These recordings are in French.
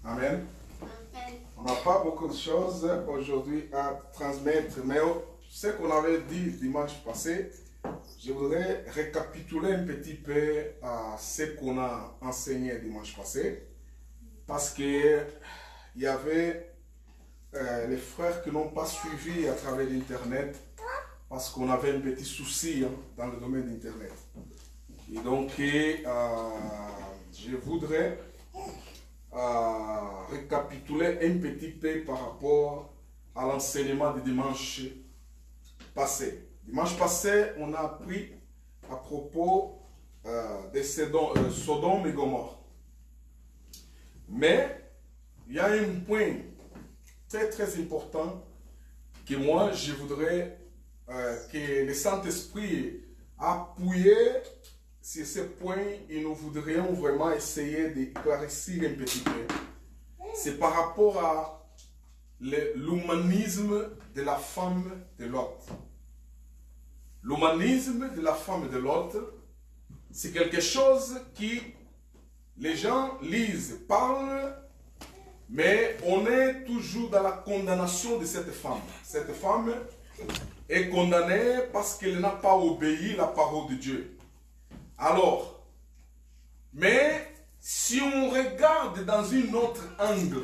Amen. On n'a pas beaucoup de choses aujourd'hui à transmettre, mais ce qu'on avait dit dimanche passé, je voudrais récapituler un petit peu ce qu'on a enseigné dimanche passé, parce qu'il y avait les frères qui n'ont pas suivi à travers l'Internet, parce qu'on avait un petit souci dans le domaine d'Internet. Et donc, je voudrais récapituler un petit peu par rapport à l'enseignement du dimanche passé. Dimanche passé, on a appris à propos de Sodome et Gomorrhe. Mais il y a un point très très important que moi je voudrais que le Saint-Esprit appuie sur ce point et nous voudrions vraiment essayer d'éclaircir un petit peu. C'est par rapport à l'humanisme de la femme de Lot. L'humanisme de la femme de Lot, c'est quelque chose qui les gens lisent, parlent, mais on est toujours dans la condamnation de cette femme. Cette femme est condamnée parce qu'elle n'a pas obéi à la parole de Dieu. Alors, mais si on regarde dans un autre angle,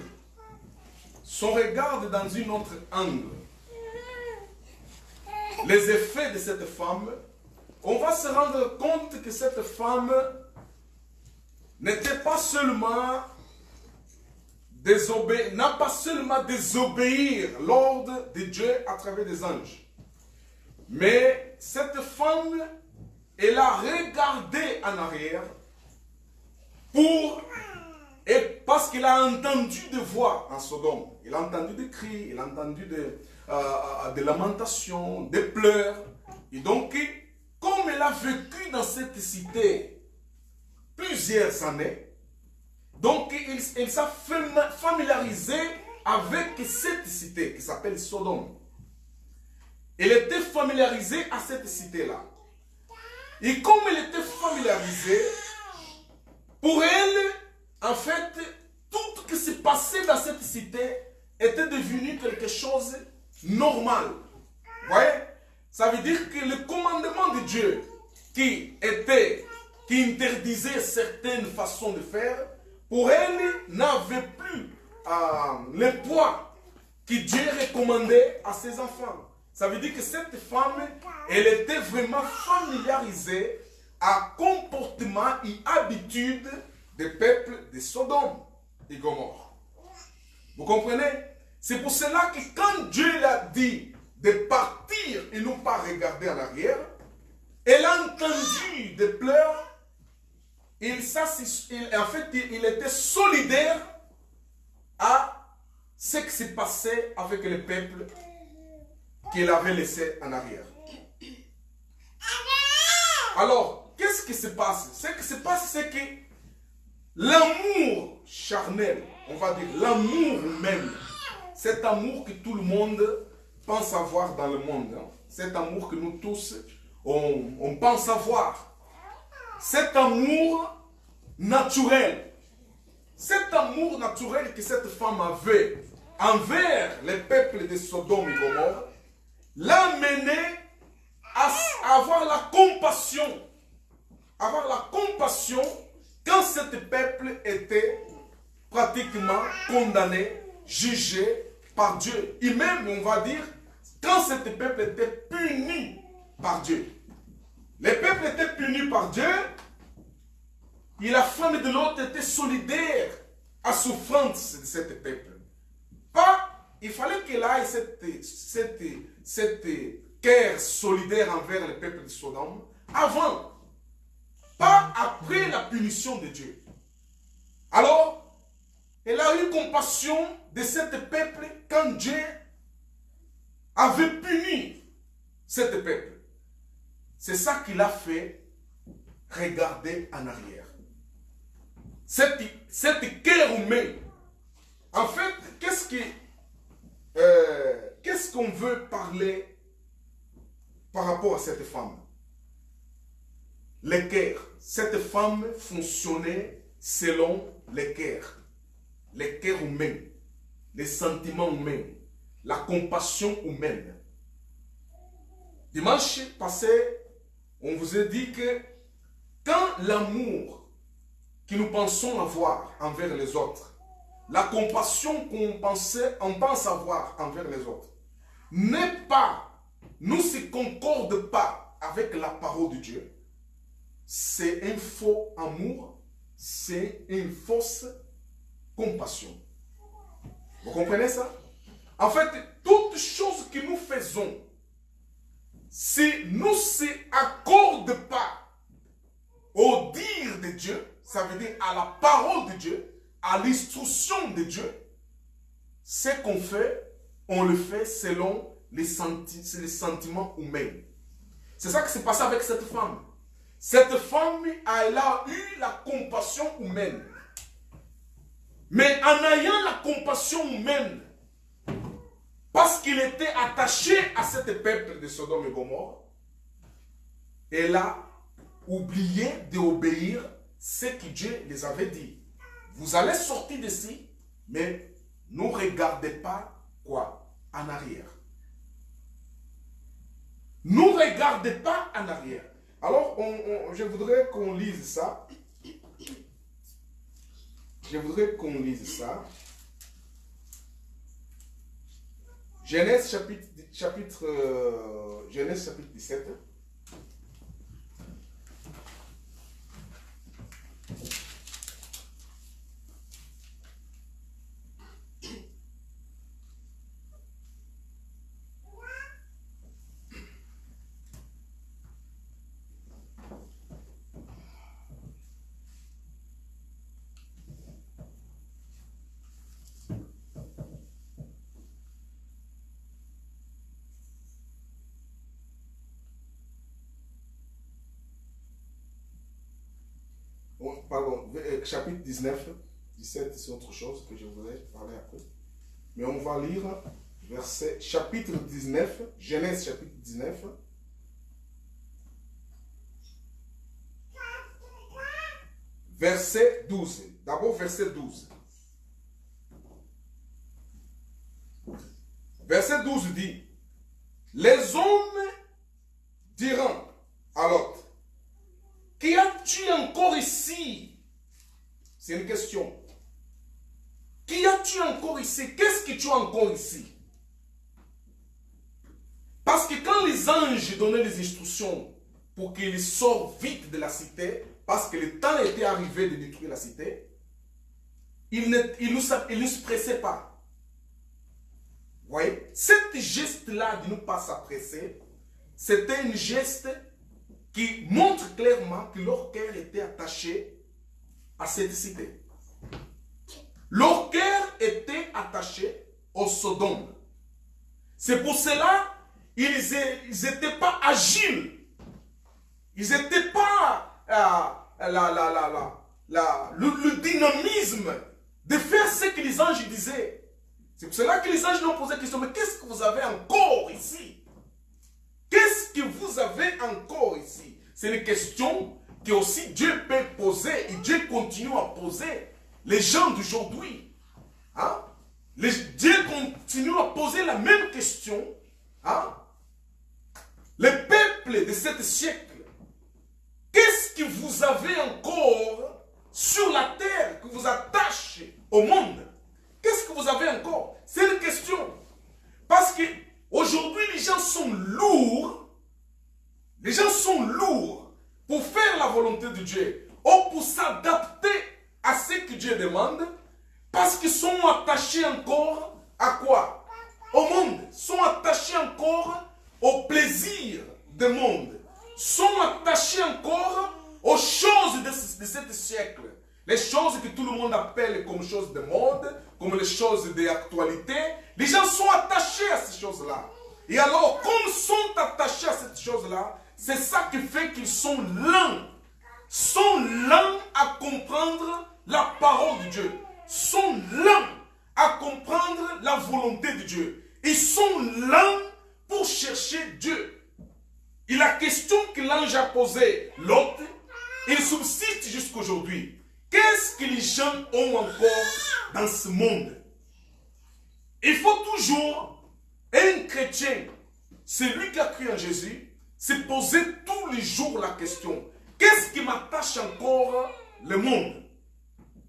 les effets de cette femme, on va se rendre compte que cette femme n'était pas seulement n'a pas seulement désobéir l'ordre de Dieu à travers des anges. Mais cette femme, elle a regardé en arrière parce qu'elle a entendu des voix en Sodome. Elle a entendu des cris, elle a entendu des lamentations, des pleurs. Et donc, comme elle a vécu dans cette cité plusieurs années, donc elle s'est familiarisée avec cette cité qui s'appelle Sodome. Elle était familiarisée à cette cité-là. Et comme elle était familiarisée, pour elle, en fait, tout ce qui s'est passé dans cette cité était devenu quelque chose de normal. Vous voyez? Ça veut dire que le commandement de Dieu qui interdisait certaines façons de faire, pour elle, n'avait plus le poids que Dieu recommandait à ses enfants. Ça veut dire que cette femme, elle était vraiment familiarisée à comportement et habitude des peuples de Sodome et Gomorrhe. Vous comprenez? C'est pour cela que quand Dieu l'a dit de partir et non pas regarder en arrière, elle a entendu des pleurs. En fait, il était solidaire à ce qui s'est passé avec le peuple qu'il avait laissé en arrière. Alors, qu'est-ce qui se passe? Ce qui se passe, c'est que l'amour charnel, on va dire l'amour même, cet amour que tout le monde pense avoir dans le monde, cet amour que nous tous, on pense avoir, cet amour naturel que cette femme avait envers les peuples de Sodome et Gomorrhe, l'a mené à avoir la compassion quand ce peuple était pratiquement condamné, jugé par Dieu. Et même, on va dire, quand ce peuple était puni par Dieu. Les peuples étaient punis par Dieu et la femme de l'autre était solidaire à la souffrance de ce peuple. Il fallait qu'elle aille cette cœur solidaire envers le peuple de Sodome avant, pas après la punition de Dieu. Alors, elle a eu compassion de ce peuple quand Dieu avait puni ce peuple. C'est ça qu'il a fait regarder en arrière. Cette cœur humain. En fait, qu'est-ce qu'on veut parler par rapport à cette femme? Le cœur. Cette femme fonctionnait selon le cœur. les cœurs humains, les sentiments humains, la compassion humaine. Dimanche passé, on vous a dit que quand l'amour que nous pensons avoir envers les autres, la compassion qu'on pense avoir envers les autres, ne se concorde pas avec la parole de Dieu, c'est un faux amour, c'est une fausse compassion. Vous comprenez ça? En fait, toutes choses que nous faisons, si nous ne s'accordons pas au dire de Dieu, ça veut dire à la parole de Dieu, à l'instruction de Dieu, ce qu'on fait, on le fait selon les sentiments humains. C'est ça qui s'est passé avec cette femme. Cette femme, elle a eu la compassion humaine. Mais en ayant la compassion humaine, parce qu'il était attaché à ce peuple de Sodome et Gomorrhe, elle a oublié d'obéir ce que Dieu les avait dit. Vous allez sortir d'ici, mais ne regardez pas quoi? En arrière. Ne regardez pas en arrière. Alors, je voudrais qu'on lise ça. Je voudrais qu'on lise ça. Genèse chapitre 17. Pardon, chapitre 19, 17, c'est autre chose que je voulais parler après. Mais on va lire chapitre 19, Genèse chapitre 19. Verset 12. D'abord verset 12. Verset 12 dit, les hommes diront à l'autre, qu'y as-tu encore ici? C'est une question. Qu'y as-tu encore ici? Qu'est-ce que tu as encore ici? Parce que quand les anges donnaient les instructions pour qu'ils sortent vite de la cité, parce que le temps était arrivé de détruire la cité, ils ne se pressaient pas. Vous voyez? Cet geste-là de ne pas s'appresser, c'était un geste qui montre clairement que leur cœur était attaché à cette cité. Leur cœur était attaché au Sodome. C'est pour cela qu'ils n'étaient pas agiles. Ils n'étaient pas le dynamisme de faire ce que les anges disaient. C'est pour cela que les anges lui ont posé la question, mais qu'est-ce que vous avez encore ici? Qu'est-ce que vous avez encore ici? C'est une question que aussi Dieu peut poser et Dieu continue à poser les gens d'aujourd'hui. Hein? Dieu continue à poser la même question. Hein? Les peuples de ce siècle, qu'est-ce que vous avez encore sur la terre que vous attache au monde? Qu'est-ce que vous avez encore? C'est une question. Parce que aujourd'hui, les gens sont lourds. Les gens sont lourds pour faire la volonté de Dieu ou pour s'adapter à ce que Dieu demande parce qu'ils sont attachés encore à quoi? Au monde. Sont attachés encore au plaisir du monde. Sont attachés encore aux choses de ce siècle. Les choses que tout le monde appelle comme choses de mode, comme les choses d'actualité. Les gens sont attachés à ces choses-là. Et alors, comme ils sont attachés à cette chose-là, c'est ça qui fait qu'ils sont lents. Sont lents à comprendre la parole de Dieu. Sont lents à comprendre la volonté de Dieu. Ils sont lents pour chercher Dieu. Et la question que l'ange a posée, l'autre, il subsiste jusqu'aujourd'hui. Qu'est-ce que les gens ont encore dans ce monde. Il faut toujours, un chrétien, celui qui a cru en Jésus, se poser tous les jours la question, qu'est-ce qui m'attache encore le monde?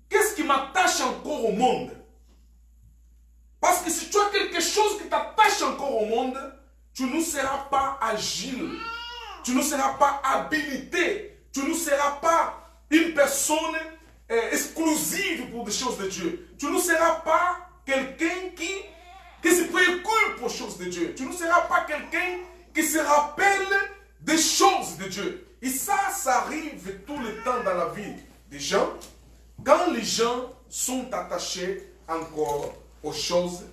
Qu'est-ce qui m'attache encore au monde? Parce que si tu as quelque chose qui t'attache encore au monde, tu ne seras pas agile, tu ne seras pas habilité, tu ne seras pas une personne exclusive pour des choses de Dieu. Tu ne seras pas quelqu'un qui se préoccupe aux choses de Dieu. Tu ne seras pas quelqu'un qui se rappelle des choses de Dieu. Et ça arrive tout le temps dans la vie des gens, quand les gens sont attachés encore aux choses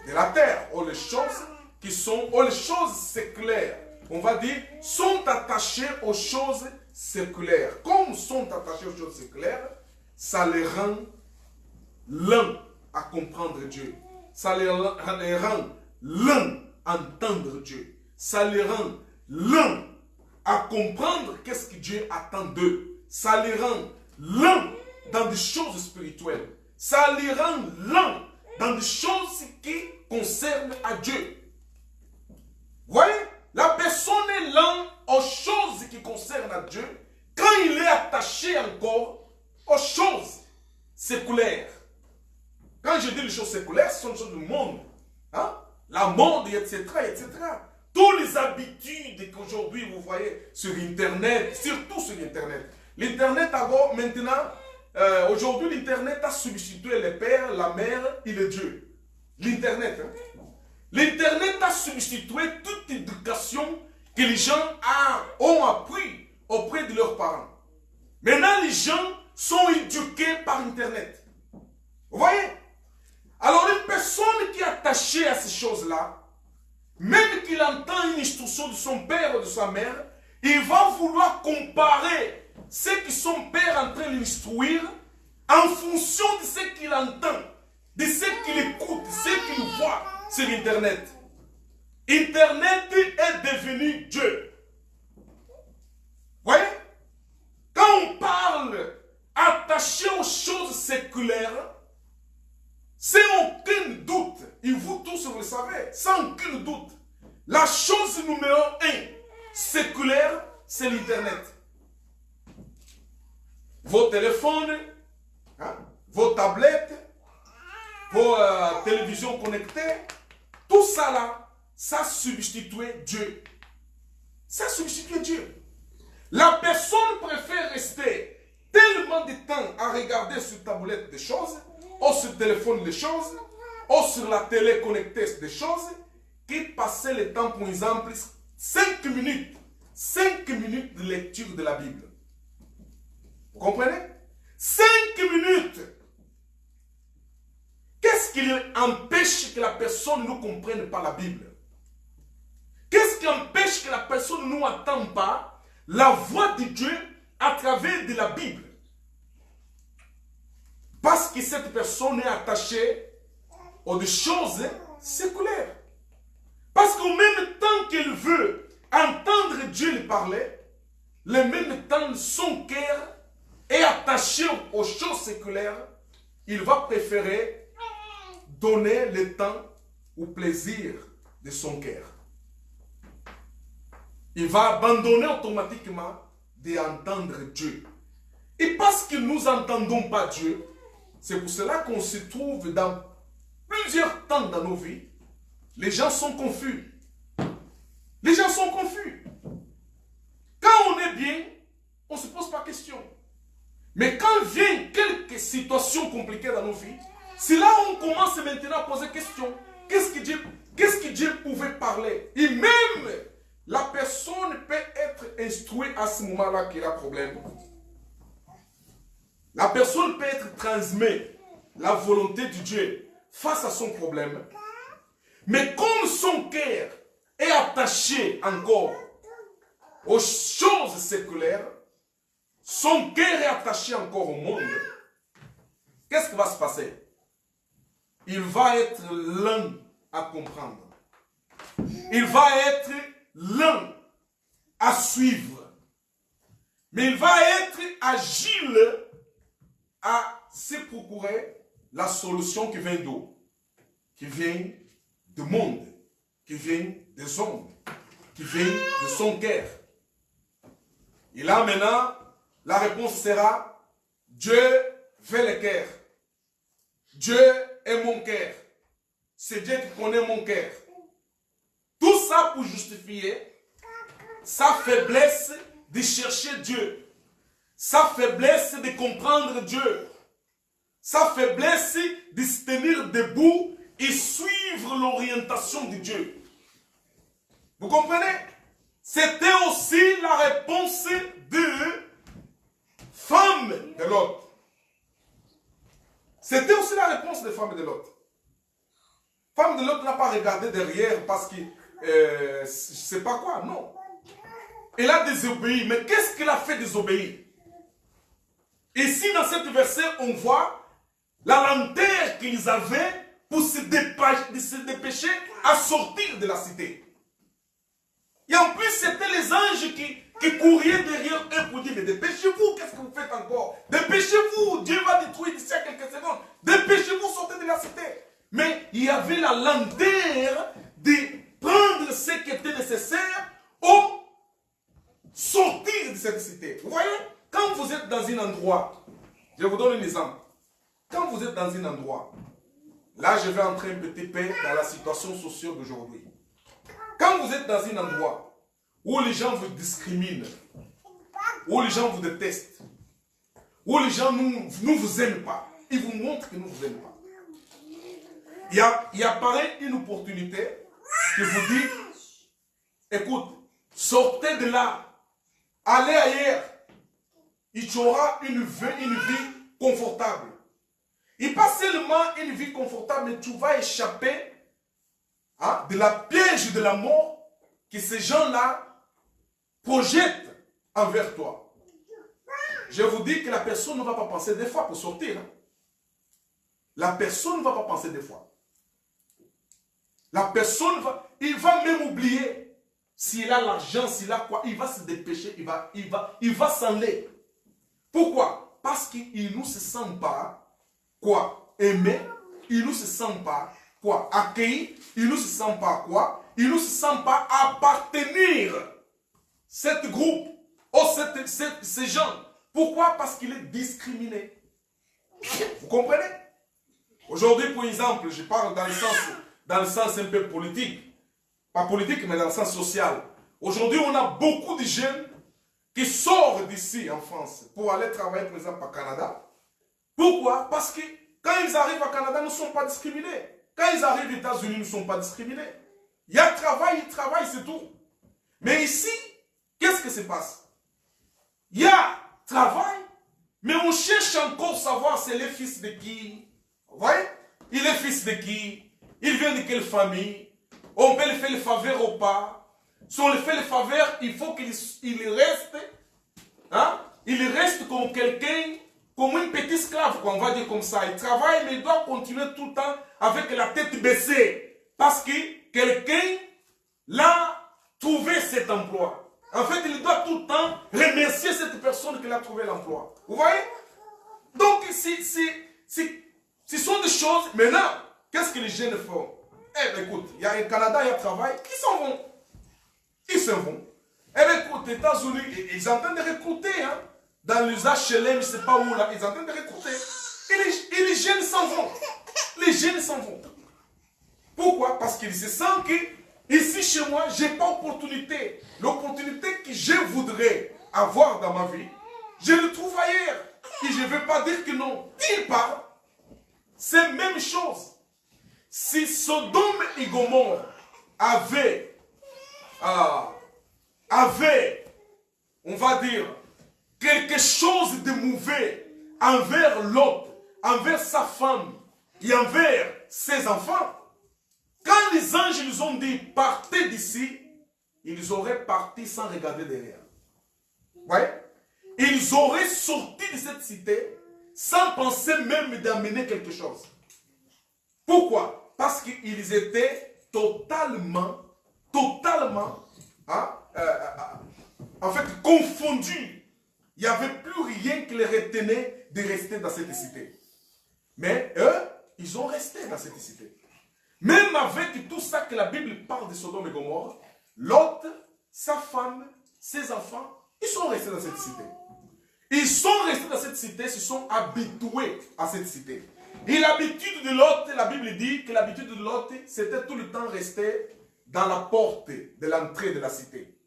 de la terre, ou les choses qui sont, ou les choses séculaires. On va dire, sont attachés aux choses séculaires. Comme sont attachés aux choses séculaires, ça les rend lents à comprendre Dieu. Ça les rend lents à entendre Dieu. Ça les rend lents à comprendre qu'est-ce que Dieu attend d'eux. Ça les rend lents dans des choses spirituelles. Ça les rend lents dans des choses qui concernent à Dieu. Vous voyez, la personne est lente aux choses qui concernent à Dieu quand il est attaché encore aux choses séculaires. Quand je dis les choses séculaires, ce sont les choses du monde. Hein? La mode, etc., etc. Toutes les habitudes qu'aujourd'hui vous voyez sur Internet, surtout sur Internet. L'Internet, maintenant, aujourd'hui, l'Internet a substitué le père, la mère et le Dieu. L'Internet. Hein? L'Internet a substitué toute éducation que les gens ont appris auprès de leurs parents. Maintenant, les gens sont éduqués par Internet. Vous voyez? Alors, une personne qui est attachée à ces choses-là, même qu'il entend une instruction de son père ou de sa mère, il va vouloir comparer ce que son père est en train de l'instruire en fonction de ce qu'il entend, de ce qu'il écoute, de ce qu'il voit sur Internet. Internet est devenu Dieu. Vous voyez? Quand on parle attaché aux choses séculaires, sans aucun doute, et vous tous vous le savez, sans aucun doute, la chose numéro 1 séculaire, c'est l'Internet. Vos téléphones, hein, vos tablettes, vos télévisions connectées, tout ça là, ça substitue Dieu. Ça substitue Dieu. La personne préfère rester tellement de temps à regarder sur tablette des choses, ou sur téléphone des choses, ou sur la télé connectée des choses, qui passer le temps, par exemple, 5 minutes de lecture de la Bible. Vous comprenez? 5 minutes. Qu'est-ce qui empêche que la personne ne comprenne pas la Bible? Qu'est-ce qui empêche que la personne ne n'entende pas la voix de Dieu à travers de la Bible? Parce que cette personne est attachée aux choses séculaires. Parce qu'en même temps qu'elle veut entendre Dieu lui parler, le même temps son cœur est attaché aux choses séculaires, il va préférer donner le temps au plaisir de son cœur. Il va abandonner automatiquement d'entendre Dieu. Et parce que nous n'entendons pas Dieu, c'est pour cela qu'on se trouve dans plusieurs temps dans nos vies. Les gens sont confus. Les gens sont confus. Quand on est bien, on ne se pose pas question. Mais quand viennent quelques situations compliquées dans nos vies, c'est là où on commence maintenant à poser question. Qu'est-ce que Dieu pouvait parler? Et même la personne peut être instruite à ce moment-là qu'il a problème. La personne peut être transmise la volonté de Dieu face à son problème. Mais comme son cœur est attaché encore aux choses séculaires, son cœur est attaché encore au monde, qu'est-ce qui va se passer? Il va être lent à comprendre. Il va être lent à suivre. Mais il va être agile à se procurer la solution qui vient d'où? Qui vient du monde, qui vient des hommes, qui vient de son cœur. Et là maintenant, la réponse sera, Dieu veut le cœur. Dieu est mon cœur. C'est Dieu qui connaît mon cœur. Tout ça pour justifier sa faiblesse de chercher Dieu. Sa faiblesse de comprendre Dieu. Sa faiblesse de se tenir debout et suivre l'orientation de Dieu. Vous comprenez? C'était aussi la réponse de femme de Lot. C'était aussi la réponse des femmes de Lot. Femme de Lot n'a pas regardé derrière parce que je ne sais pas quoi, non. Elle a désobéi, mais qu'est-ce qu'elle a fait désobéir? Ici, dans ce verset, on voit la lenteur qu'ils avaient pour se dépêcher à sortir de la cité. Et en plus, c'était les anges qui couraient derrière eux pour dire, mais dépêchez-vous, qu'est-ce que vous faites encore? Dépêchez-vous, Dieu va détruire d'ici à quelques secondes. Dépêchez-vous, sortez de la cité. Mais il y avait la lenteur de prendre ce qui était nécessaire au sortir de cette cité. Vous voyez, quand vous êtes dans un endroit, je vous donne un exemple. Quand vous êtes dans un endroit, là je vais entrer un petit peu dans la situation sociale d'aujourd'hui. Quand vous êtes dans un endroit où les gens vous discriminent, où les gens vous détestent, où les gens ne vous aiment pas, ils vous montrent qu'ils ne vous aiment pas. Il apparaît une opportunité qui vous dit, écoute, sortez de là, allez ailleurs, il y aura une vie confortable. Et pas seulement une vie confortable, mais tu vas échapper de la piège de la mort que ces gens-là projettent envers toi. Je vous dis que la personne ne va pas penser deux fois pour sortir. Hein. La personne ne va pas penser deux fois. La personne il va même oublier s'il a l'argent, s'il a quoi, il va se dépêcher, il va s'en aller. Pourquoi? Parce qu'il ne se sent pas quoi? Aimé, il ne se sent pas quoi? Accueilli, il ne se sent pas quoi? Il ne se sent pas appartenir cet groupe, ces gens. Pourquoi? Parce qu'il est discriminé. Vous comprenez? Aujourd'hui, pour exemple, je parle dans le sens un peu politique. Pas politique, mais dans le sens social. Aujourd'hui, on a beaucoup de jeunes qui sortent d'ici en France pour aller travailler, par exemple, au Canada. Pourquoi? Parce que quand ils arrivent au Canada, ils ne sont pas discriminés. Quand ils arrivent aux États-Unis, ils ne sont pas discriminés. Il y a travail, ils travaillent, c'est tout. Mais ici, qu'est-ce qui se passe? Il y a travail, mais on cherche encore à savoir c'est le fils de qui. Vous voyez? Il est fils de qui? Il vient de quelle famille? On peut lui faire le faveur ou pas? Si on lui fait le faveur, il faut qu'il reste, hein? Il reste comme quelqu'un, comme une petite esclave, on va dire comme ça. Il travaille, mais il doit continuer tout le temps avec la tête baissée. Parce que quelqu'un l'a trouvé cet emploi. En fait, il doit tout le temps remercier cette personne qui a trouvé l'emploi. Vous voyez? Donc, ce sont des choses. Maintenant, qu'est-ce que les jeunes font? Eh bien, écoute, il y a un Canada, il y a un travail, ils s'en vont. Ils s'en vont. Eh bien, écoute, les États-Unis, ils sont en train de recruter, hein. Dans les HLM, je ne sais pas où, là, ils sont en train de recruter. Et les jeunes s'en vont. Les jeunes s'en vont. Pourquoi? Parce qu'ils se sentent que, ici, chez moi, je n'ai pas d'opportunité. L'opportunité que je voudrais avoir dans ma vie, je le trouve ailleurs. Et je ne vais pas dire que non. Ils parlent. C'est la même chose. Si Sodome et Gomorrhe avaient, on va dire, quelque chose de mauvais envers l'autre, envers sa femme et envers ses enfants, quand les anges ils ont dit partez d'ici, ils auraient parti sans regarder derrière. Vous voyez? Ils auraient sorti de cette cité sans penser même d'amener quelque chose. Pourquoi? Parce qu'ils étaient totalement, en fait, confondus. Il n'y avait plus rien qui les retenait de rester dans cette cité. Mais eux, ils ont resté dans cette cité. Même avec tout ça que la Bible parle de Sodome et Gomorrhe, Lot, sa femme, ses enfants, ils sont restés dans cette cité. Ils sont restés dans cette cité, se sont habitués à cette cité. Et l'habitude de Lot, la Bible dit que l'habitude de Lot, c'était tout le temps rester dans la porte de l'entrée de la cité.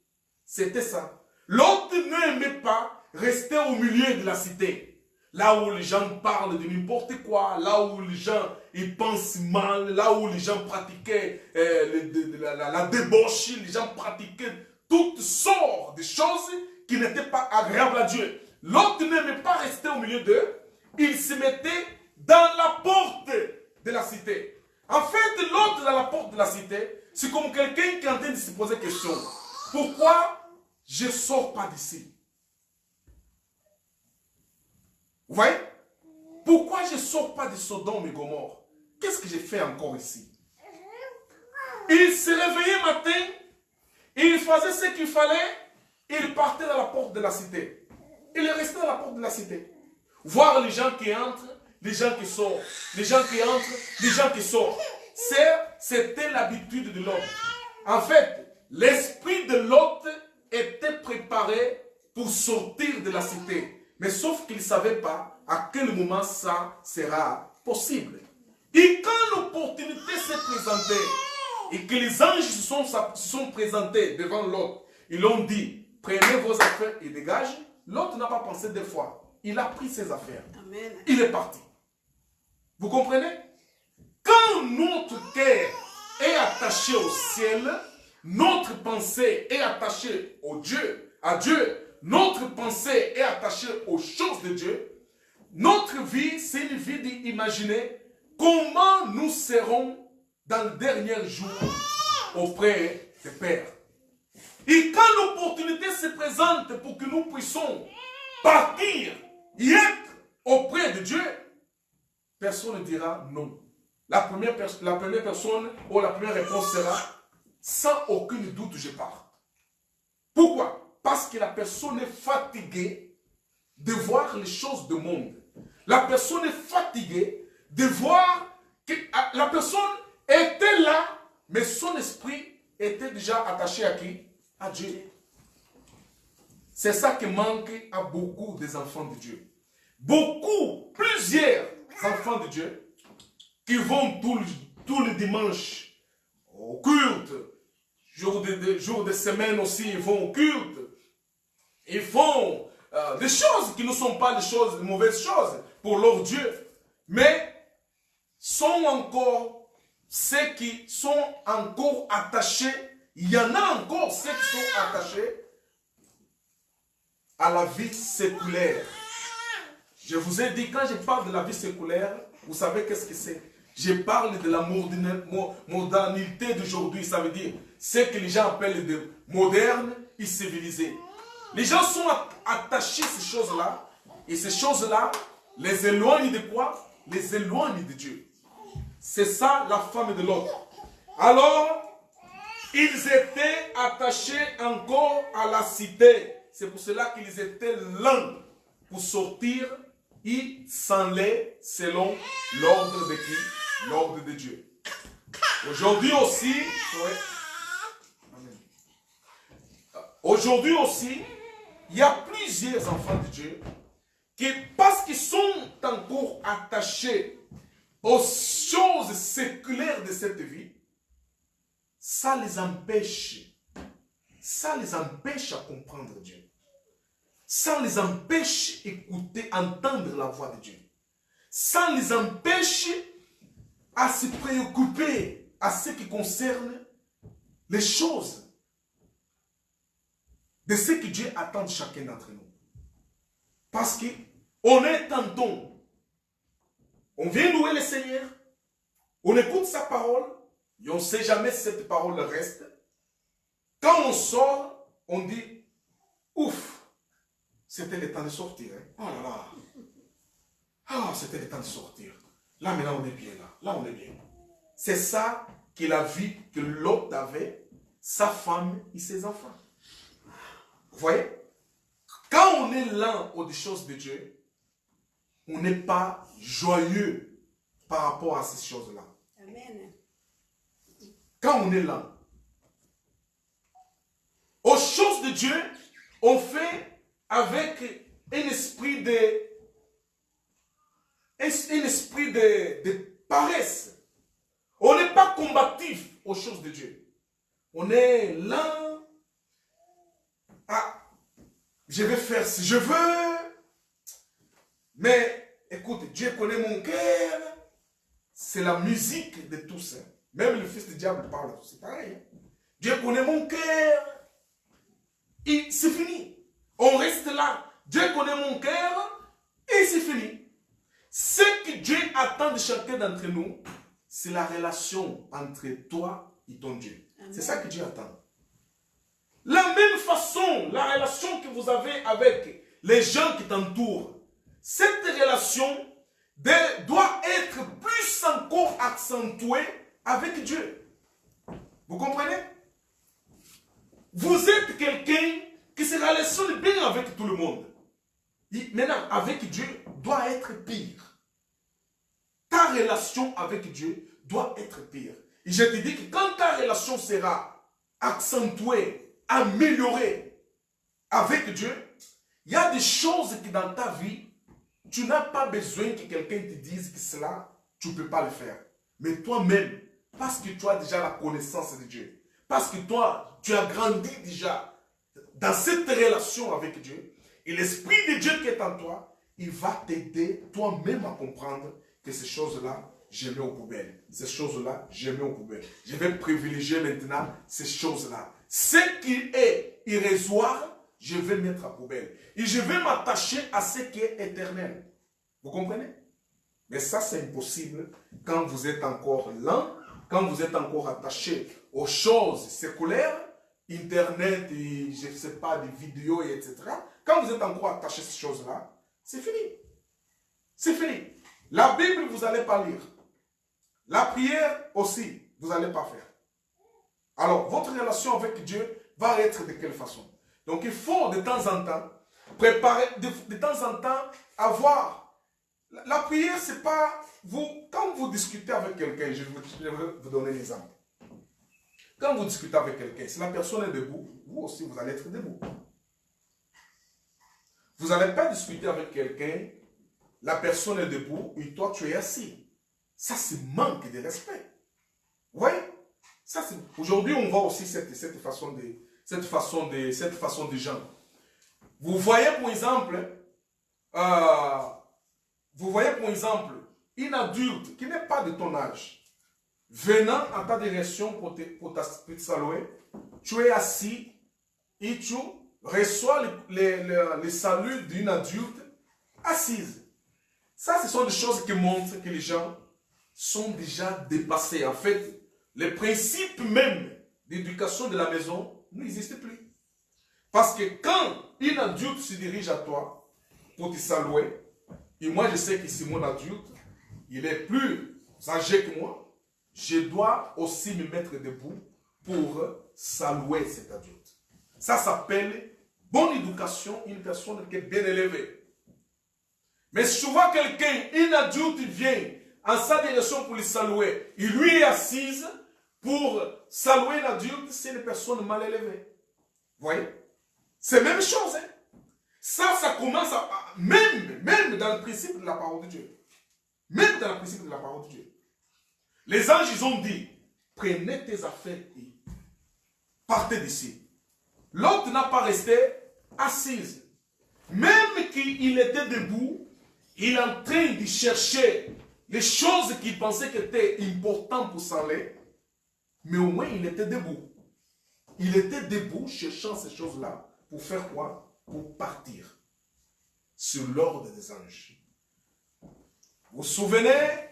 C'était ça. Lot n'aimait pas rester au milieu de la cité. Là où les gens parlent de n'importe quoi, là où les gens ils pensent mal, là où les gens pratiquaient la débauche, les gens pratiquaient toutes sortes de choses qui n'étaient pas agréables à Dieu. L'autre n'aimait pas rester au milieu d'eux, il se mettait dans la porte de la cité. En fait, l'autre dans la porte de la cité, c'est comme quelqu'un qui est en train de se poser question. Pourquoi je ne sors pas d'ici? Vous voyez? Pourquoi je ne sors pas de Sodome et Gomorrhe? Qu'est-ce que j'ai fait encore ici? Il se réveillait matin, il faisait ce qu'il fallait, il partait dans la porte de la cité. Il est resté dans la porte de la cité. Voir les gens qui entrent, les gens qui sortent, les gens qui entrent, les gens qui sortent. C'était l'habitude de Lot. En fait, l'esprit de Lot était préparé pour sortir de la cité. Mais sauf qu'il ne savait pas à quel moment ça sera possible. Et quand l'opportunité s'est présentée, et que les anges se sont présentés devant Lot, ils l'ont dit, prenez vos affaires et dégagez. Lot n'a pas pensé deux fois. Il a pris ses affaires. Amen. Il est parti. Vous comprenez? Quand notre cœur est attaché au ciel, notre pensée est attachée à Dieu, notre pensée est attachée aux choses de Dieu, notre vie, c'est une vie d'imaginer comment nous serons dans le dernier jour auprès du Père. Et quand l'opportunité se présente pour que nous puissions partir et être auprès de Dieu, personne ne dira non. La première personne ou la première réponse sera sans aucun doute je pars. Pourquoi? Parce que la personne est fatiguée de voir les choses du monde. La personne est fatiguée de voir que la personne était là, mais son esprit était déjà attaché à qui? À Dieu. C'est ça qui manque à beaucoup des enfants de Dieu. Plusieurs enfants de Dieu qui vont tous les dimanches au culte, jour de semaine aussi, ils vont au culte. Ils font des choses qui ne sont pas des choses, de mauvaises choses pour leur Dieu, mais sont encore ceux qui sont encore attachés. Il y en a encore ceux qui sont attachés à la vie séculaire. Je vous ai dit, quand je parle de la vie séculaire, vous savez qu'est-ce que c'est? Je parle de la modernité d'aujourd'hui. Ça veut dire ce que les gens appellent de moderne et civilisé. Les gens sont attachés à ces choses-là. Et ces choses-là les éloignent de quoi? Les éloignent de Dieu. C'est ça la femme de Lot. Alors, ils étaient attachés encore à la cité. C'est pour cela qu'ils étaient lents pour sortir et s'en aller selon l'ordre de qui? L'ordre de Dieu. Aujourd'hui aussi, il y a plusieurs enfants de Dieu qui, parce qu'ils sont encore attachés aux choses séculaires de cette vie, ça les empêche à comprendre Dieu. Ça les empêche d'écouter, entendre la voix de Dieu. Ça les empêche à se préoccuper à ce qui concerne les choses de ce que Dieu attend de chacun d'entre nous. Parce qu'on est tantôt, on vient louer le Seigneur, on écoute sa parole, et on ne sait jamais si cette parole reste. Quand on sort, on dit, ouf, c'était le temps de sortir. Hein? Oh là là. Ah, c'était le temps de sortir. Là, maintenant, on est bien là. Là, on est bien. C'est ça que la vie que Lot avait, sa femme et ses enfants. Vous voyez? Quand on est lent aux choses de Dieu, on n'est pas joyeux par rapport à ces choses-là. Amen. Quand on est là, aux choses de Dieu, on fait avec un esprit de paresse. On n'est pas combatif aux choses de Dieu. On est là. Ah, je vais faire si je veux. Mais écoute, Dieu connaît mon cœur. C'est la musique de tous. Même le fils du diable parle. C'est pareil. Dieu connaît mon cœur. Et c'est fini. On reste là. Dieu connaît mon cœur. Et c'est fini. Ce que Dieu attend de chacun d'entre nous, c'est la relation entre toi et ton Dieu. C'est ça que Dieu attend. La même façon, la relation que vous avez avec les gens qui t'entourent, cette relation doit être plus encore accentuée avec Dieu. Vous comprenez? Vous êtes quelqu'un qui se relationne bien avec tout le monde. Et maintenant, avec Dieu, doit être pire. Ta relation avec Dieu doit être pire. Et je te dis que quand ta relation sera accentuée, améliorée avec Dieu, il y a des choses que dans ta vie, tu n'as pas besoin que quelqu'un te dise que cela, tu ne peux pas le faire. Mais toi-même, parce que tu as déjà la connaissance de Dieu, parce que toi, tu as grandi déjà dans cette relation avec Dieu, et l'Esprit de Dieu qui est en toi, il va t'aider toi-même à comprendre que ces choses-là, je mets aux poubelles. Ces choses-là, je mets aux poubelles. Je vais privilégier maintenant ces choses-là. Ce qui est irrésoire, je vais mettre à poubelle. Et je vais m'attacher à ce qui est éternel. Vous comprenez? Mais ça, c'est impossible quand vous êtes encore lent, quand vous êtes encore attaché aux choses séculaires, Internet, et je ne sais pas, des vidéos, etc. Quand vous êtes encore attaché à ces choses-là, c'est fini. C'est fini. La Bible, vous n'allez pas lire. La prière aussi, vous n'allez pas faire. Alors, votre relation avec Dieu va être de quelle façon? Donc, il faut de temps en temps préparer, de temps en temps avoir. La prière, c'est pas vous. Quand vous discutez avec quelqu'un, je vais vous donner un exemple. Quand vous discutez avec quelqu'un, si la personne est debout, vous aussi, vous allez être debout. Vous n'allez pas discuter avec quelqu'un, la personne est debout et toi, tu es assis. Ça, c'est manque de respect. Vous voyez? Aujourd'hui, on voit aussi cette façon de gens. Vous voyez, pour exemple, une adulte qui n'est pas de ton âge, venant à ta direction pour te saluer, tu es assis et tu reçois le salut d'une adulte assise. Ça, ce sont des choses qui montrent que les gens sont déjà dépassés. En fait, les principes même d'éducation de la maison n'existent plus. Parce que quand une adulte se dirige à toi pour te saluer, et moi je sais que si mon adulte, il est plus âgé que moi, je dois aussi me mettre debout pour saluer cet adulte. Ça s'appelle bonne éducation, une personne qui est bien élevée. Mais si tu vois quelqu'un, une adulte vient en sa direction pour le saluer, il lui est assise pour saluer l'adulte, c'est une personne mal élevée. Vous voyez? C'est la même chose. Hein? Ça commence même dans le principe de la parole de Dieu. Même dans le principe de la parole de Dieu. Les anges, ils ont dit, prenez tes affaires et partez d'ici. L'autre n'a pas resté assise. Même qu'il était debout, il est en train de chercher les choses qu'il pensait qui étaient importantes pour s'en aller, mais au moins il était debout. Il était debout cherchant ces choses-là pour faire quoi? Pour partir sur l'ordre des anges. Vous vous souvenez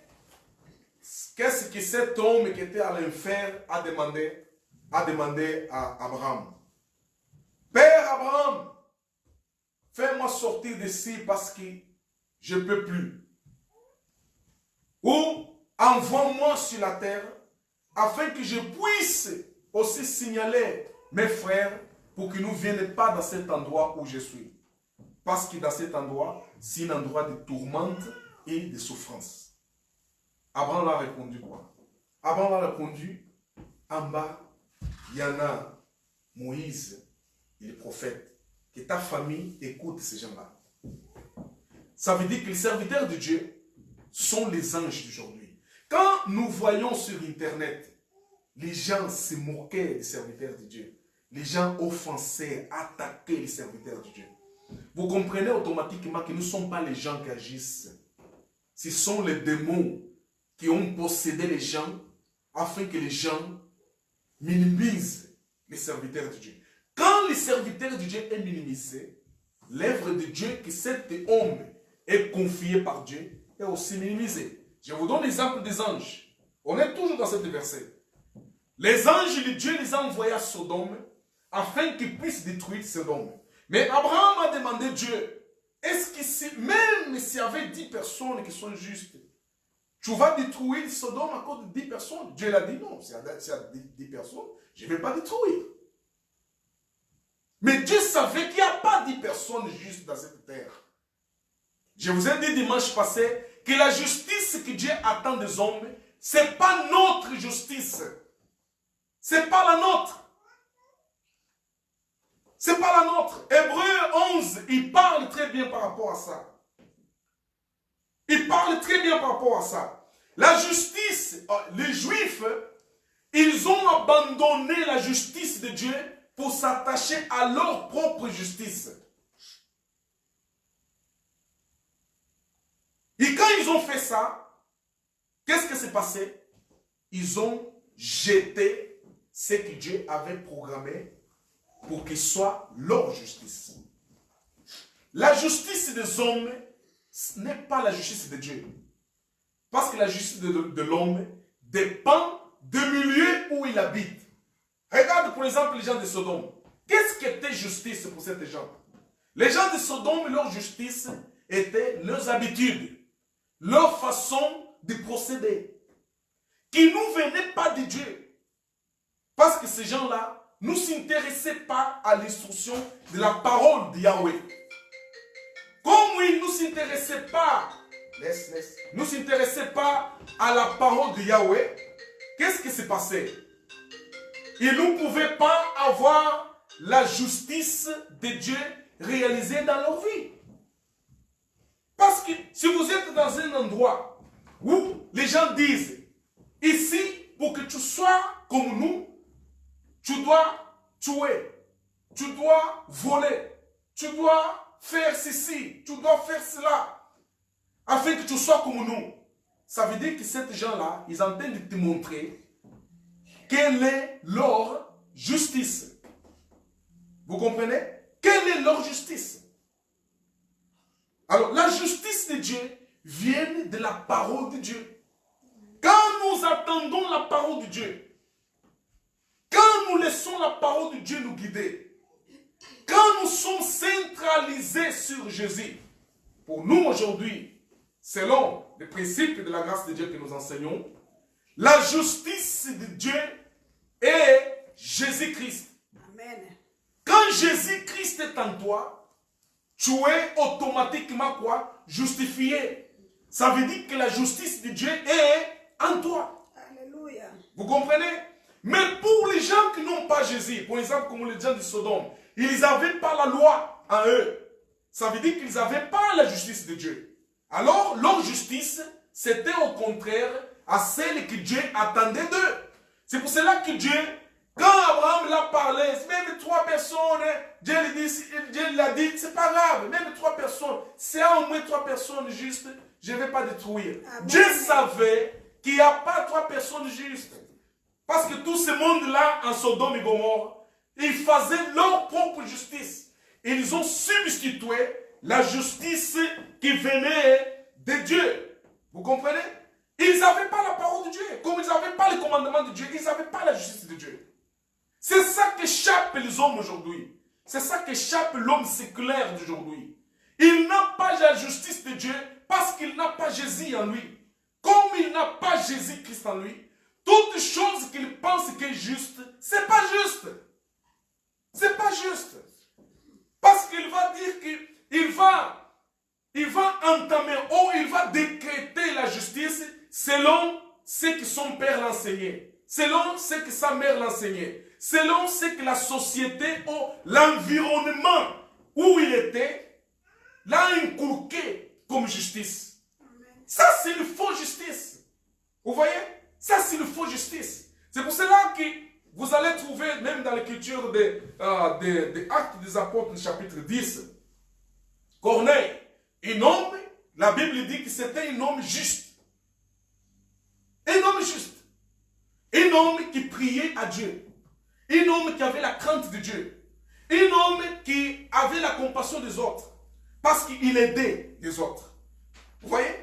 qu'est-ce que cet homme qui était à l'enfer a demandé à Abraham? Père Abraham, fais-moi sortir d'ici parce que je ne peux plus. Ou envoie-moi sur la terre afin que je puisse aussi signaler mes frères pour qu'ils ne viennent pas dans cet endroit où je suis. Parce que dans cet endroit, c'est un endroit de tourmente et de souffrance. Abraham a répondu quoi? Abraham a répondu, en bas, il y en a Moïse et les prophètes. Que ta famille écoute ces gens-là. Ça veut dire que les serviteurs de Dieu sont les anges d'aujourd'hui. Quand nous voyons sur Internet, les gens se moquaient des serviteurs de Dieu. Les gens offensaient, attaquaient les serviteurs de Dieu. Vous comprenez automatiquement que nous ne sommes pas les gens qui agissent. Ce sont les démons qui ont possédé les gens afin que les gens minimisent les serviteurs de Dieu. Quand les serviteurs de Dieu est minimisé, l'œuvre de Dieu que cet homme est confié par Dieu est aussi minimisée. Je vous donne l'exemple des anges. On est toujours dans cette verset. Les anges, Dieu les a envoyés à Sodome afin qu'ils puissent détruire Sodome. Mais Abraham a demandé à Dieu, est-ce que même s'il y avait 10 personnes qui sont justes, tu vas détruire Sodome à cause de 10 personnes? Dieu l'a dit non, s'il y a 10 personnes, je ne vais pas détruire. Mais Dieu savait qu'il n'y a pas 10 personnes justes dans cette terre. Je vous ai dit dimanche passé que la justice que Dieu attend des hommes, ce n'est pas notre justice. Ce n'est pas la nôtre. Ce n'est pas la nôtre. Hébreu 11, il parle très bien par rapport à ça. Il parle très bien par rapport à ça. La justice, les Juifs, ils ont abandonné la justice de Dieu pour s'attacher à leur propre justice. Et quand ils ont fait ça, qu'est-ce qui s'est passé? Ils ont jeté ce que Dieu avait programmé pour qu'il soit leur justice. La justice des hommes, ce n'est pas la justice de Dieu. Parce que la justice de l'homme dépend du milieu où il habite. Regarde pour exemple les gens de Sodome. Qu'est-ce qui était justice pour ces gens? Les gens de Sodome, leur justice était leurs habitudes, leur façon de procéder, qui ne venaient pas de Dieu. Parce que ces gens-là ne s'intéressaient pas à l'instruction de la parole de Yahweh. Comme ils ne s'intéressaient pas, ne s'intéressaient pas à la parole de Yahweh, qu'est-ce qui s'est passé? Ils ne pouvaient pas avoir la justice de Dieu réalisée dans leur vie. Parce que si vous êtes dans un endroit où les gens disent, ici, pour que tu sois comme nous, tu dois tuer, tu dois voler, tu dois faire ceci, tu dois faire cela, afin que tu sois comme nous. Ça veut dire que ces gens-là, ils entendent de te montrer quelle est leur justice. Vous comprenez? Quelle est leur justice? Alors, la justice de Dieu vient de la parole de Dieu. Quand nous attendons la parole de Dieu, quand nous laissons la parole de Dieu nous guider, quand nous sommes centralisés sur Jésus, pour nous aujourd'hui, selon les principes de la grâce de Dieu que nous enseignons, la justice de Dieu est Jésus-Christ. Amen. Quand Jésus-Christ est en toi, tu es automatiquement quoi? Justifié. Ça veut dire que la justice de Dieu est en toi. Alléluia. Vous comprenez? Mais pour les gens qui n'ont pas Jésus, par exemple comme les gens de Sodome, ils n'avaient pas la loi en eux. Ça veut dire qu'ils n'avaient pas la justice de Dieu. Alors leur justice, c'était au contraire à celle que Dieu attendait d'eux. C'est pour cela que Dieu, quand Abraham l'a parlé, même 3 personnes, Dieu l'a dit, c'est pas grave, même 3 personnes, c'est au moins 3 personnes justes, je ne vais pas détruire. Amen. Dieu savait qu'il n'y a pas 3 personnes justes. Parce que tout ce monde-là, en Sodome et Gomorrhe, ils faisaient leur propre justice. Ils ont substitué la justice qui venait de Dieu. Vous comprenez? Ils n'avaient pas la parole de Dieu. Comme ils n'avaient pas le commandement de Dieu, ils n'avaient pas la justice de Dieu. C'est ça qu'échappe les hommes aujourd'hui. C'est ça qu'échappe l'homme séculaire d'aujourd'hui. Il n'a pas la justice de Dieu parce qu'il n'a pas Jésus en lui. Comme il n'a pas Jésus-Christ en lui, toute chose qu'il pense qui est juste, c'est pas juste. C'est pas juste. Parce qu'il va dire qu'il va entamer ou il va décréter la justice selon ce que son père l'enseignait, selon ce que sa mère l'enseignait, selon ce que la société ou l'environnement où il était l'a inculqué comme justice. Ça, c'est une fausse justice. Vous voyez? Ça, c'est une fausse justice. C'est pour cela que vous allez trouver, même dans l'écriture des Actes des Apôtres, chapitre 10, Corneille, un homme, la Bible dit que c'était un homme juste. Un homme juste. Un homme qui priait à Dieu. Un homme qui avait la crainte de Dieu. Un homme qui avait la compassion des autres. Parce qu'il aidait les autres. Vous voyez?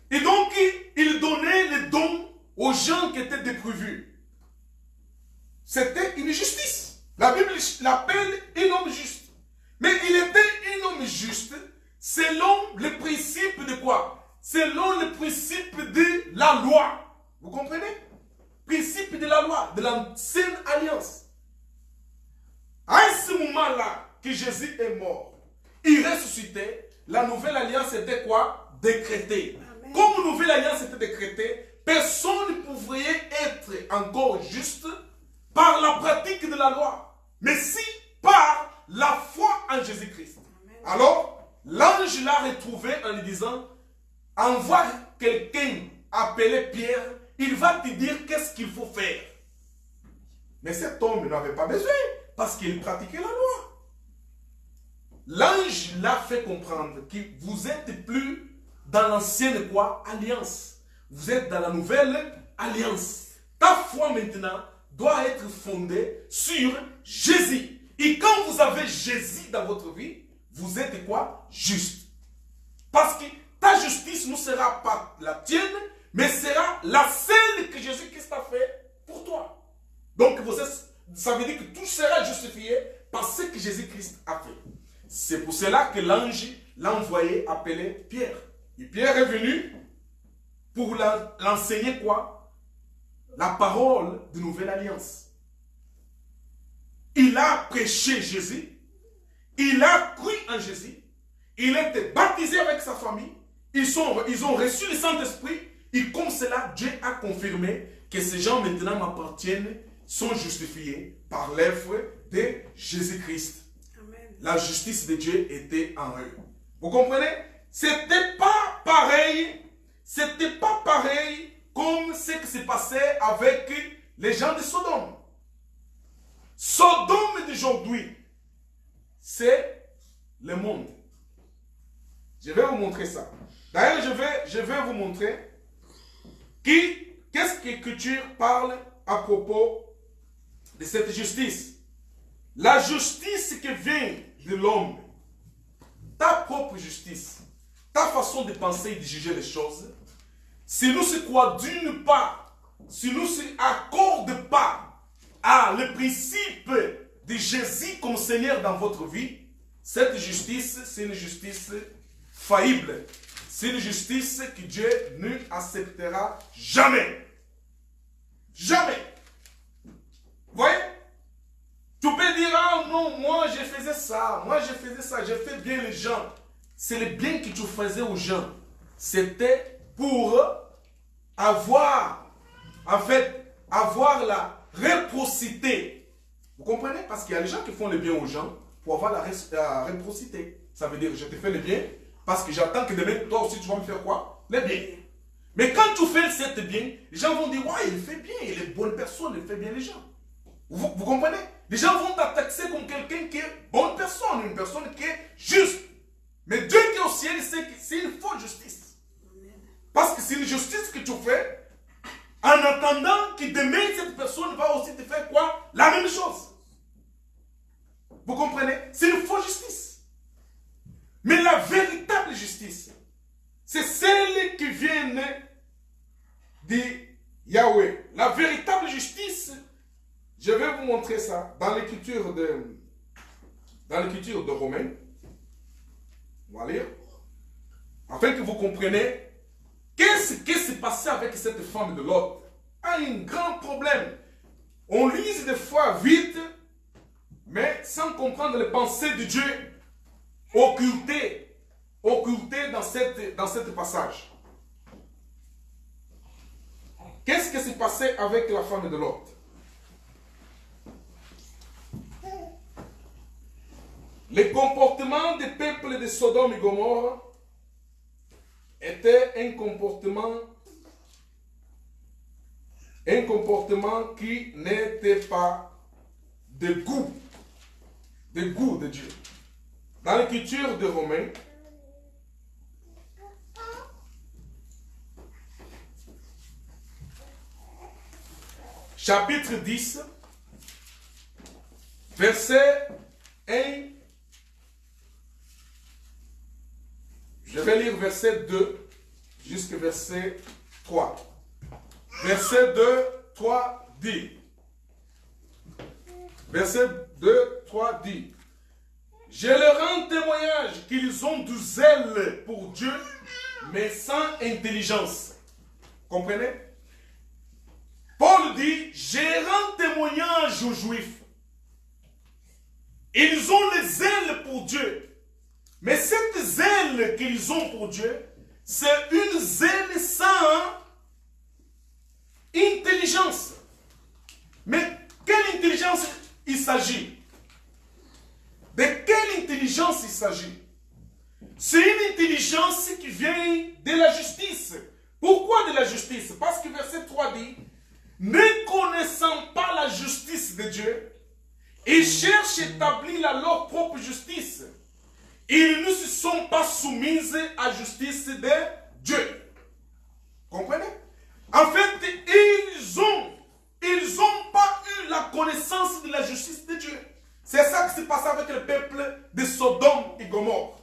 Et donc, il donnait les dons aux gens qui étaient dépourvus. C'était une justice. La Bible l'appelle un homme juste. Mais il était un homme juste selon le principe de quoi? Selon le principe de la loi. Vous comprenez? Principe de la loi, de l'ancienne alliance. À ce moment-là que Jésus est mort, il ressuscitait, la nouvelle alliance était quoi? Décrétée. Amen. Comme la nouvelle alliance était décrétée, personne ne pouvait être encore juste par la pratique de la loi, mais si par la foi en Jésus-Christ. Alors, l'ange l'a retrouvé en lui disant, envoie quelqu'un appelé Pierre, il va te dire qu'est-ce qu'il faut faire. Mais cet homme n'avait pas besoin, parce qu'il pratiquait la loi. L'ange l'a fait comprendre que vous n'êtes plus dans l'ancienne quoi? Alliance. Vous êtes dans la nouvelle alliance. Ta foi maintenant doit être fondée sur Jésus. Et quand vous avez Jésus dans votre vie, vous êtes quoi? Juste. Parce que ta justice ne sera pas la tienne, mais sera la celle que Jésus-Christ a fait pour toi. Donc ça veut dire que tout sera justifié par ce que Jésus-Christ a fait. C'est pour cela que l'ange l'a envoyé appeler Pierre. Et Pierre est venu pour l'enseigner quoi? La parole de nouvelle alliance. Il a prêché Jésus. Il a cru en Jésus. Il a été baptisé avec sa famille. Ils ont reçu le Saint-Esprit. Et comme cela, Dieu a confirmé que ces gens maintenant m'appartiennent, sont justifiés par l'œuvre de Jésus-Christ. La justice de Dieu était en eux. Vous comprenez? C'était pas pareil. C'était pas pareil comme ce qui s'est passé avec les gens de Sodome. Sodome d'aujourd'hui, c'est le monde. Je vais vous montrer ça. D'ailleurs, je vais vous montrer qu'est-ce que l'Écriture parle à propos de cette justice. La justice qui vient de l'homme, ta propre justice, ta façon de penser et de juger les choses, si nous se coordonnons pas, si nous ne s'accordons pas à le principe de Jésus comme Seigneur dans votre vie, cette justice, c'est une justice faillible. C'est une justice que Dieu ne acceptera jamais. Jamais. Vous voyez? Tu peux dire, ah non, moi je faisais ça, je fais bien les gens. C'est le bien que tu faisais aux gens. C'était pour avoir la réciprocité. Vous comprenez? Parce qu'il y a des gens qui font le bien aux gens pour avoir la réciprocité. Ça veut dire, je te fais le bien parce que j'attends que demain, toi aussi, tu vas me faire quoi? Le bien. Mais quand tu fais cet bien, les gens vont dire, ouais, il fait bien, il est bonne personne, il fait bien les gens. Vous comprenez? Les gens vont t'attaquer comme quelqu'un qui est bonne personne, une personne qui est juste. Mais Dieu qui est au ciel, il sait que c'est une fausse justice. Parce que c'est une justice que tu fais en attendant que demain, cette personne va aussi te faire quoi? La même chose. Vous comprenez? C'est une fausse justice. Mais la véritable justice, c'est celle qui vient de Yahweh. La véritable justice, je vais vous montrer ça dans l'écriture de Romains. On va lire. Afin que vous compreniez qu'est-ce qui s'est passé avec cette femme de Lot. Un grand problème. On lit des fois vite, mais sans comprendre les pensées de Dieu occultées dans cette passage. Qu'est-ce qui s'est passé avec la femme de Lot? Le comportement des peuples de Sodome et Gomorrhe était un comportement qui n'était pas de goût de Dieu. Dans l'écriture de Romains, chapitre 10, verset 1, je vais lire verset 2 jusqu'à verset 3. Verset 2, 3 dit. Verset 2, 3 dit. Je leur rends témoignage qu'ils ont du zèle pour Dieu, mais sans intelligence. Comprenez? Paul dit, je rends témoignage aux Juifs. Ils ont le zèle pour Dieu. Mais cette zèle qu'ils ont pour Dieu, c'est une zèle sans intelligence. Mais quelle intelligence il s'agit? De quelle intelligence il s'agit? C'est une intelligence qui vient de la justice. Pourquoi de la justice? Parce que verset 3 dit, ne connaissant pas la justice de Dieu, ils cherchent à établir leur propre justice. Ils ne se sont pas soumis à la justice de Dieu. Comprenez? En fait, ils ont pas eu la connaissance de la justice de Dieu. C'est ça qui s'est passé avec le peuple de Sodome et Gomorrhe.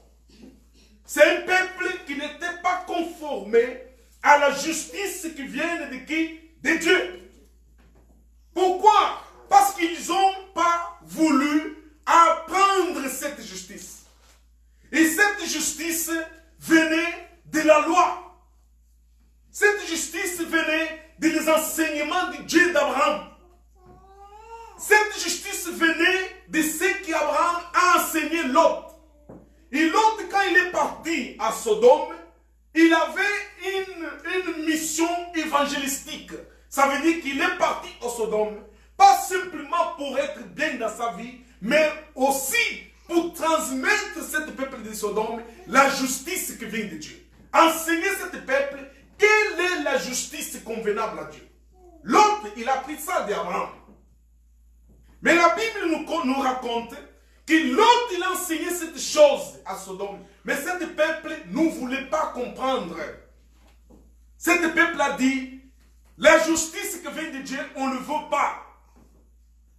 C'est un peuple qui n'était pas conformé à la justice qui vient de qui? De Dieu. Pourquoi? Parce qu'ils n'ont pas voulu apprendre cette justice. Et cette justice venait de la loi. Cette justice venait des enseignements de Dieu d'Abraham. Cette justice venait de ce qu'Abraham a enseigné Lot. Et Lot, quand il est parti à Sodome, il avait une mission évangélistique. Ça veut dire qu'il est parti au Sodome, pas simplement pour être bien dans sa vie, mais aussi pour transmettre cette peuple de Sodome la justice qui vient de Dieu. Enseigner cette peuple quelle est la justice convenable à Dieu. L'autre, il a pris ça d'Abraham. Mais la Bible nous raconte que l'autre, il a enseigné cette chose à Sodome. Mais ce peuple ne voulait pas comprendre. Ce peuple a dit, la justice qui vient de Dieu, on ne veut pas.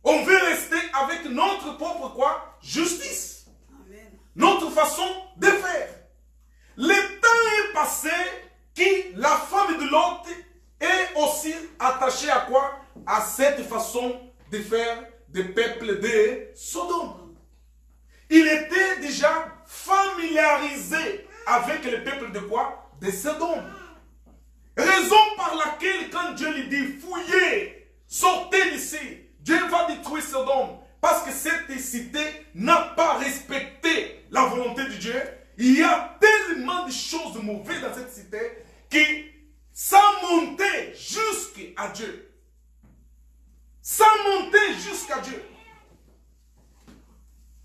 On veut rester avec notre propre quoi? Justice. Amen. Notre façon de faire. Le temps est passé que la femme de Lot est aussi attachée à quoi? À cette façon de faire des peuples de Sodome. Il était déjà familiarisé avec le peuple de quoi? De Sodome. Raison par laquelle quand Dieu lui dit fouillez, sortez d'ici, Dieu va détruire Sodome. Parce que cette cité n'a pas respecté la volonté de Dieu. Il y a tellement de choses mauvaises dans cette cité qui ça montait jusqu'à Dieu. Ça montait jusqu'à Dieu.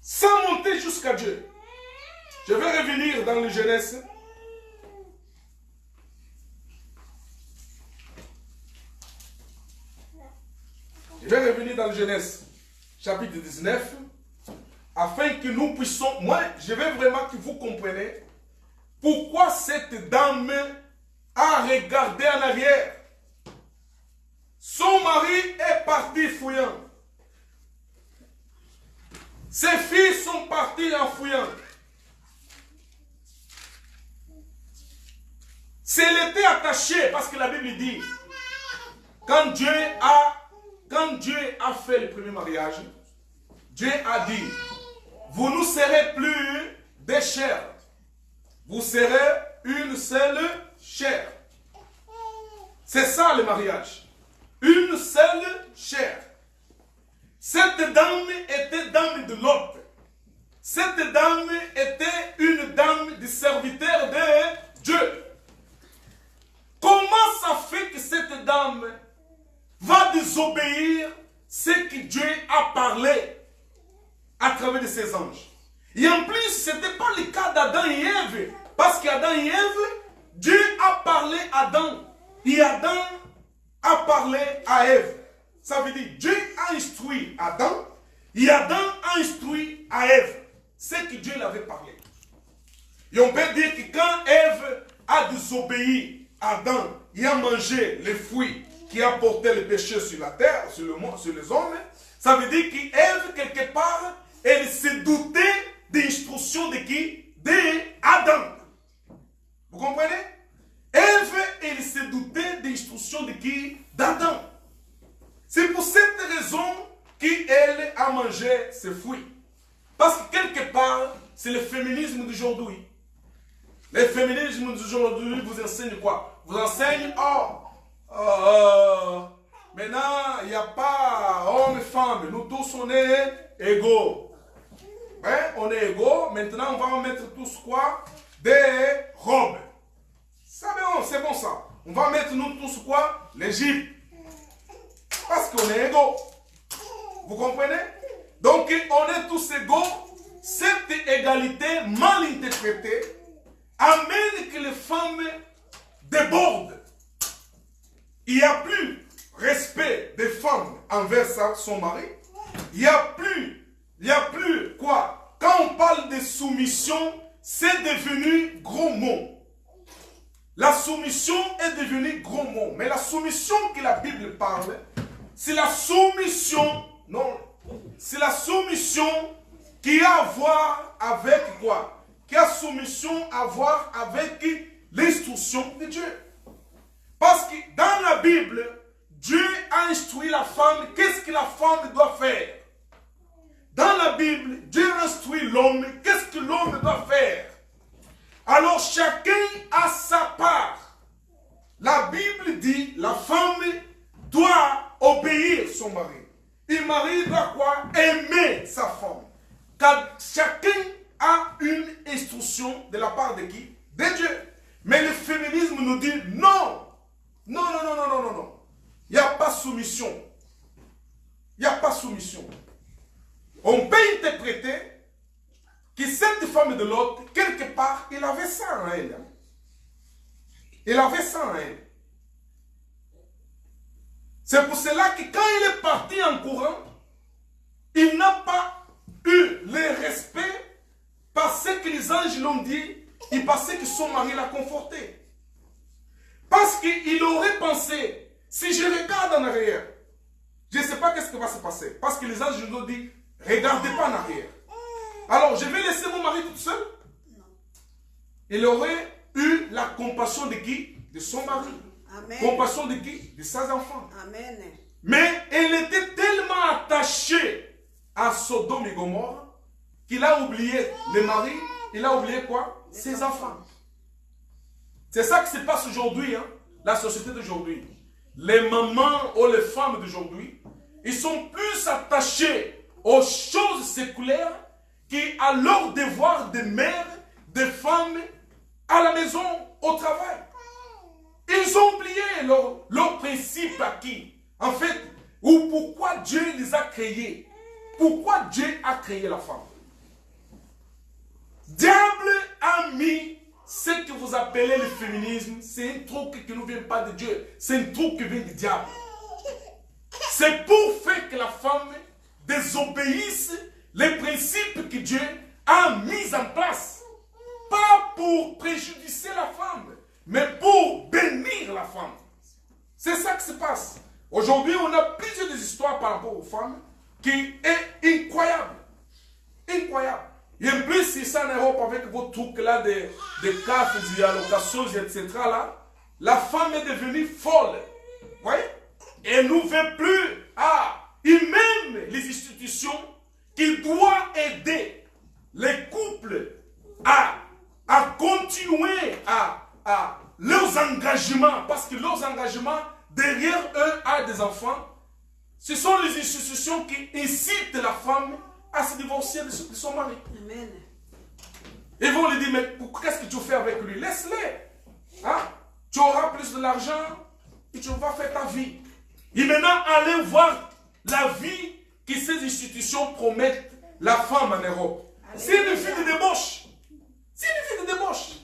Ça montait jusqu'à Dieu. Je vais revenir dans le Genèse. Je vais revenir dans le Genèse, chapitre 19, afin que nous puissions, moi, je veux vraiment que vous compreniez pourquoi cette dame a regardé en arrière. Son mari est parti fouillant. Ses filles sont parties en fouillant. Si elle était attachée, parce que la Bible dit, quand Dieu a fait le premier mariage, Dieu a dit, vous ne serez plus des chairs. Vous serez une seule chair. C'est ça le mariage. Une seule chair. Cette dame était dame de Lot. Cette dame était une dame de serviteur de Dieu. Comment ça fait que cette dame désobéir ce que Dieu a parlé à travers de ses anges. Et en plus, ce n'était pas le cas d'Adam et Ève. Parce qu'Adam et Ève, Dieu a parlé à Adam. Et Adam a parlé à Ève. Ça veut dire, Dieu a instruit Adam. Et Adam a instruit à Ève. Ce que Dieu l'avait parlé. Et on peut dire que quand Ève a désobéi à Adam et a mangé les fruits qui apportaient le péché sur la terre, sur le monde, sur les hommes, ça veut dire qu'Ève, quelque part, elle s'est doutée d'instruction de qui? D'Adam. Vous comprenez? Ève, elle s'est doutée d'instruction de qui? D'Adam. C'est pour cette raison qu'elle a mangé ces fruits. Parce que quelque part, c'est le féminisme d'aujourd'hui. Le féminisme d'aujourd'hui vous enseigne quoi? Vous enseigne, maintenant, il n'y a pas homme et femme. Nous tous, on est égaux. Hein? On est égaux. Maintenant, on va mettre tous quoi? Des robes. C'est bon ça. On va mettre nous tous quoi? Les jupes. Parce qu'on est égaux. Vous comprenez? Donc, on est tous égaux. Cette égalité mal interprétée amène que les femmes débordent. Il n'y a plus respect des femmes envers son mari. Il n'y a plus quoi? Quand on parle de soumission, c'est devenu gros mot. La soumission est devenue gros mot. Mais la soumission que la Bible parle, c'est la soumission, non, c'est la soumission qui a à voir avec quoi? Qui a soumission à voir avec l'instruction de Dieu. Parce que dans la Bible, Dieu a instruit la femme, qu'est-ce que la femme doit faire? Dans la Bible, Dieu a instruit l'homme, qu'est-ce que l'homme doit faire? Alors chacun a sa part. La Bible dit, la femme doit obéir son mari. Et le mari doit quoi? Aimer sa femme. Car chacun a une instruction de la part de qui? De Dieu. Mais le féminisme nous dit non. Non. Il n'y a pas soumission. Il n'y a pas soumission. On peut interpréter que cette femme de l'autre, quelque part, il avait ça en elle. Il avait ça en elle. C'est pour cela que quand il est parti en courant, il n'a pas eu le respect parce que les anges l'ont dit, il pensait que son mari l'a conforté. Parce qu'il aurait pensé, si je regarde en arrière, je ne sais pas qu'est-ce qui va se passer. Parce que les anges nous ont dit, regardez pas en arrière. Alors, je vais laisser mon mari tout seul? Non. Il aurait eu la compassion de qui? De son mari. Amen. Compassion de qui? De ses enfants. Amen. Mais elle était tellement attachée à Sodome et Gomorrhe qu'il a oublié le mari, il a oublié quoi? Ses enfants. C'est ça qui se passe aujourd'hui, hein? La société d'aujourd'hui. Les mamans ou les femmes d'aujourd'hui, ils sont plus attachés aux choses séculaires qu'à leur devoir de mère, de femme, à la maison, au travail. Ils ont oublié leur principe acquis. En fait, ou pourquoi Dieu les a créés. Pourquoi Dieu a créé la femme. Diable a mis ce que vous appelez le féminisme, c'est un truc qui ne vient pas de Dieu. C'est un truc qui vient du diable. C'est pour faire que la femme désobéisse les principes que Dieu a mis en place. Pas pour préjudicer la femme, mais pour bénir la femme. C'est ça qui se passe. Aujourd'hui, on a plusieurs histoires par rapport aux femmes qui est incroyable. Incroyable. Et en plus, ici en Europe, avec vos trucs là de CAF, d'allocations, etc. là, la femme est devenue folle. Vous voyez? Et elle ne veut plus. Et même les institutions qui doivent aider les couples à continuer à leurs engagements, parce que leurs engagements, derrière eux, à des enfants, ce sont les institutions qui incitent la femme à se divorcer de son mari. Amen. Ils vont lui dire, mais qu'est-ce que tu fais avec lui? Laisse-les. Hein? Tu auras plus de l'argent et tu vas faire ta vie. Et maintenant, allez voir la vie que ces institutions promettent la femme en Europe. C'est une vie de débauche. C'est une vie de débauche.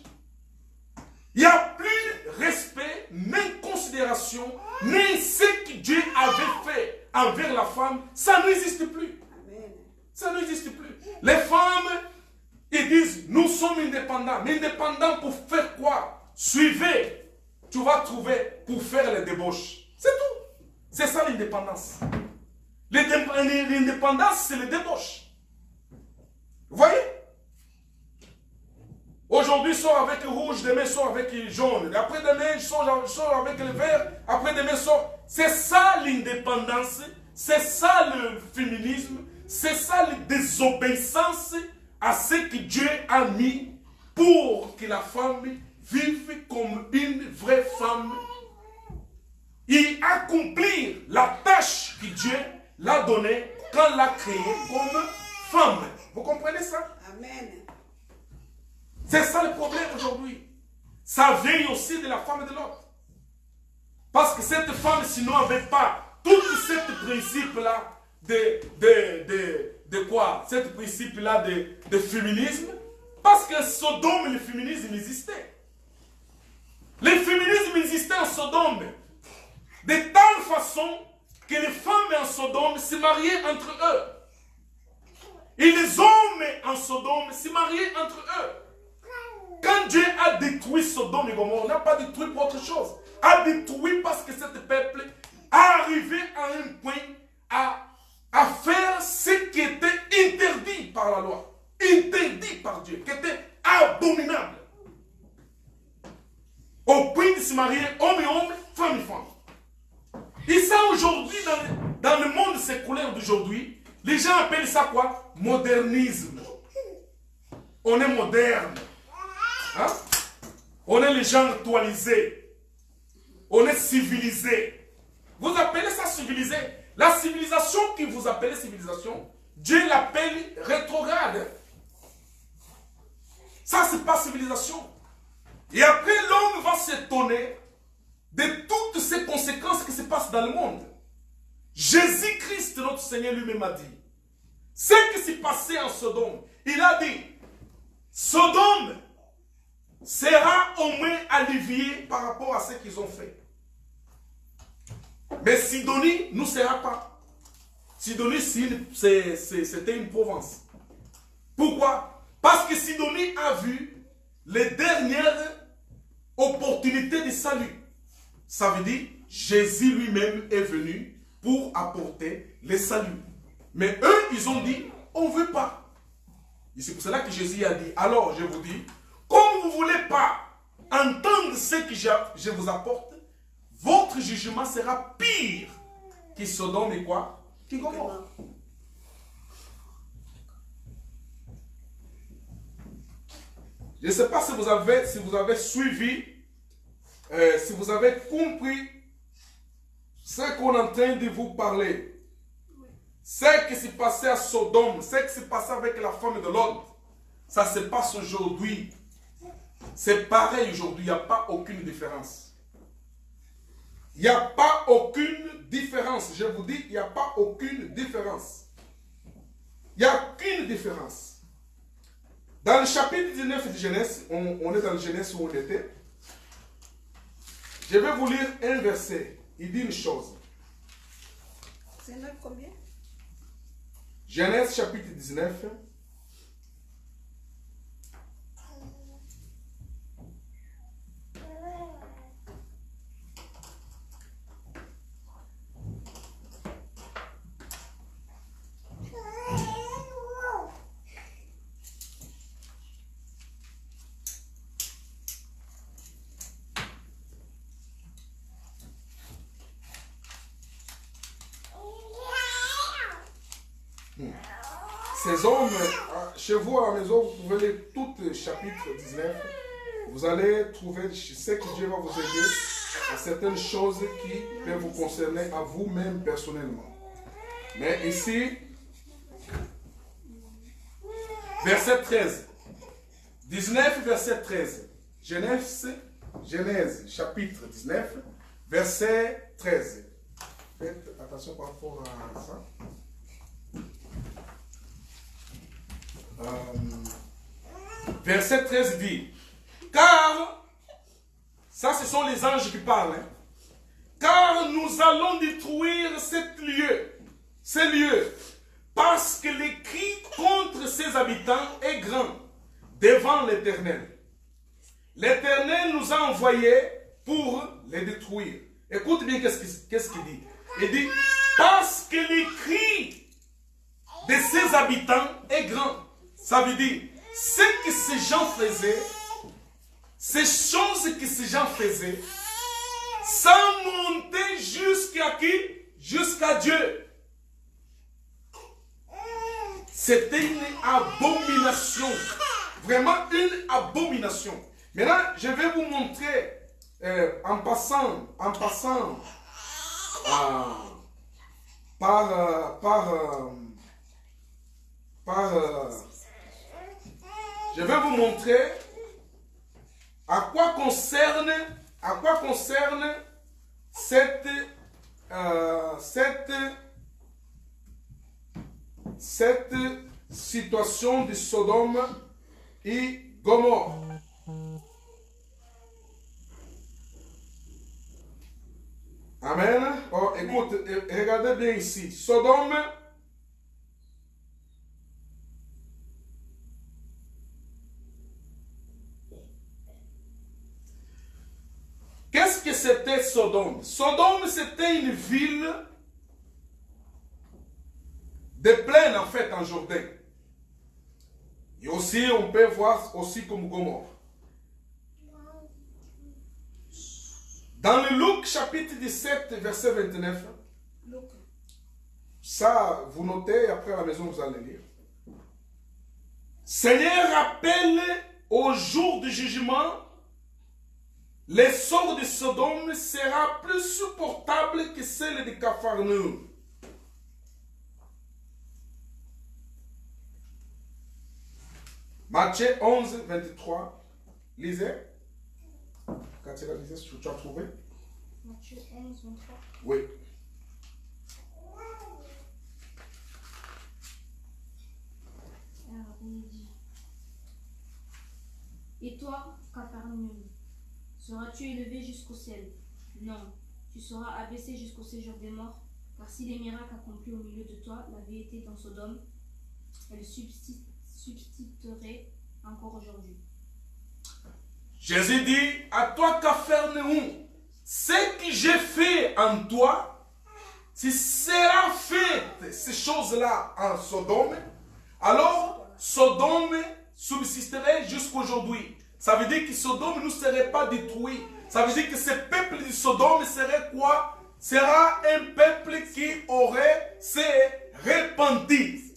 Il n'y a plus respect, ni considération, ni ce que Dieu avait fait envers la femme. Ça n'existe plus. Ça n'existe plus. Les femmes, ils disent, nous sommes indépendants. Mais indépendants pour faire quoi? Suivez. Tu vas trouver pour faire les débauches. C'est tout. C'est ça l'indépendance. L'indépendance, c'est le débauche. Vous voyez? Aujourd'hui, sort avec le rouge, demain sort avec le jaune. Après demain, sort avec le vert. Après demain, sort. C'est ça l'indépendance. C'est ça le féminisme. C'est ça la désobéissance à ce que Dieu a mis pour que la femme vive comme une vraie femme et accomplir la tâche que Dieu l'a donnée quand l'a créée comme femme. Vous comprenez ça? Amen. C'est ça le problème aujourd'hui. Ça vient aussi de la femme et de l'autre. Parce que cette femme, sinon, n'avait pas tout ce principe-là de quoi? Ce principe-là de féminisme. Parce que Sodome, le féminisme existait. Le féminisme existait en Sodome. De telle façon que les femmes en Sodome se mariaient entre eux. Et les hommes en Sodome se mariaient entre eux. Quand Dieu a détruit Sodome et Gomorrhe, il n'a pas détruit pour autre chose. A détruit parce que ce peuple a arrivé à un point à faire ce qui était interdit par la loi. Interdit par Dieu, qui était abominable. Au point de se marier homme et homme, femme et femme. Et ça aujourd'hui, dans le monde séculaire d'aujourd'hui, les gens appellent ça quoi? Modernisme. On est moderne. Hein? On est les gens actualisés. On est civilisé. Vous appelez ça civilisé? La civilisation que vous appelez civilisation, Dieu l'appelle rétrograde. Ça, c'est pas civilisation. Et après, l'homme va s'étonner de toutes ces conséquences qui se passent dans le monde. Jésus-Christ, notre Seigneur lui-même a dit, ce qui s'est passé en Sodome, il a dit, Sodome sera au moins allevié par rapport à ce qu'ils ont fait. Mais Sidonie ne sera pas. Sidonie, c'était une province. Pourquoi? Parce que Sidonie a vu les dernières opportunités de salut. Ça veut dire, Jésus lui-même est venu pour apporter le salut. Mais eux, ils ont dit, on ne veut pas. Et c'est pour cela que Jésus a dit, alors je vous dis, comme vous ne voulez pas entendre ce que je vous apporte, votre jugement sera pire que Sodome et quoi? Qui Gomorrhe. Je ne sais pas si vous avez suivi, si vous avez compris ce qu'on est en train de vous parler. Ce qui s'est passé à Sodome, ce qui s'est passé avec la femme de l'autre, ça se passe aujourd'hui. C'est pareil aujourd'hui, il n'y a pas aucune différence. Il n'y a pas aucune différence. Je vous dis, il n'y a pas aucune différence. Il n'y a aucune différence. Dans le chapitre 19 de Genèse, on est dans le Genèse où on était. Je vais vous lire un verset. Il dit une chose. C'est là combien? Genèse chapitre 19. Ces hommes, chez vous à la maison, vous pouvez lire tout le chapitre 19. Vous allez trouver ce que Dieu va vous aider à certaines choses qui peuvent vous concerner à vous-même personnellement. Mais ici, verset 13. 19, verset 13. Genèse chapitre 19, verset 13. Faites attention par rapport à ça. Verset 13 dit, car, ça ce sont les anges qui parlent, hein, car nous allons détruire ces lieux, parce que le cri contre ses habitants est grand devant l'Éternel. L'Éternel nous a envoyés pour les détruire. Écoute bien qu'est-ce qu'il dit. Il dit, parce que le cri de ses habitants est grand. Ça veut dire, ce que ces gens faisaient, ces choses que ces gens faisaient, ça montait jusqu'à qui? Jusqu'à Dieu. C'était une abomination. Vraiment une abomination. Maintenant, je vais vous montrer en passant je vais vous montrer à quoi concerne cette situation de Sodome et Gomorrhe. Amen. Oh, écoute, regardez bien ici. Sodome. Qu'est-ce que c'était Sodome? Sodome, c'était une ville de plaine, en fait, en Jourdain. Et aussi, on peut voir aussi comme Gomorrhe. Dans le Luc chapitre 17, verset 29, ça, vous notez, après à la maison, vous allez lire. Seigneur rappelle au jour du jugement, le sort de Sodome sera plus supportable que celle de Capharnaüm. Matthieu 11, 23. Lisez. Quand tu as lisé, tu as trouvé? Matthieu 11, 23. Oui. Alors, il dit, et toi, Capharnaüm, seras-tu élevé jusqu'au ciel? Non, tu seras abaissé jusqu'au séjour des morts, car si les miracles accomplis au milieu de toi l'avaient été dans Sodome, elle subsisterait encore aujourd'hui. Jésus dit, à toi Capharnaüm, ce que j'ai fait en toi, si sera fait ces choses-là en Sodome, alors Sodome subsisterait jusqu'aujourd'hui. Ça veut dire que Sodome ne serait pas détruit. Ça veut dire que ce peuple de Sodome serait quoi? Sera un peuple qui aurait se repenti.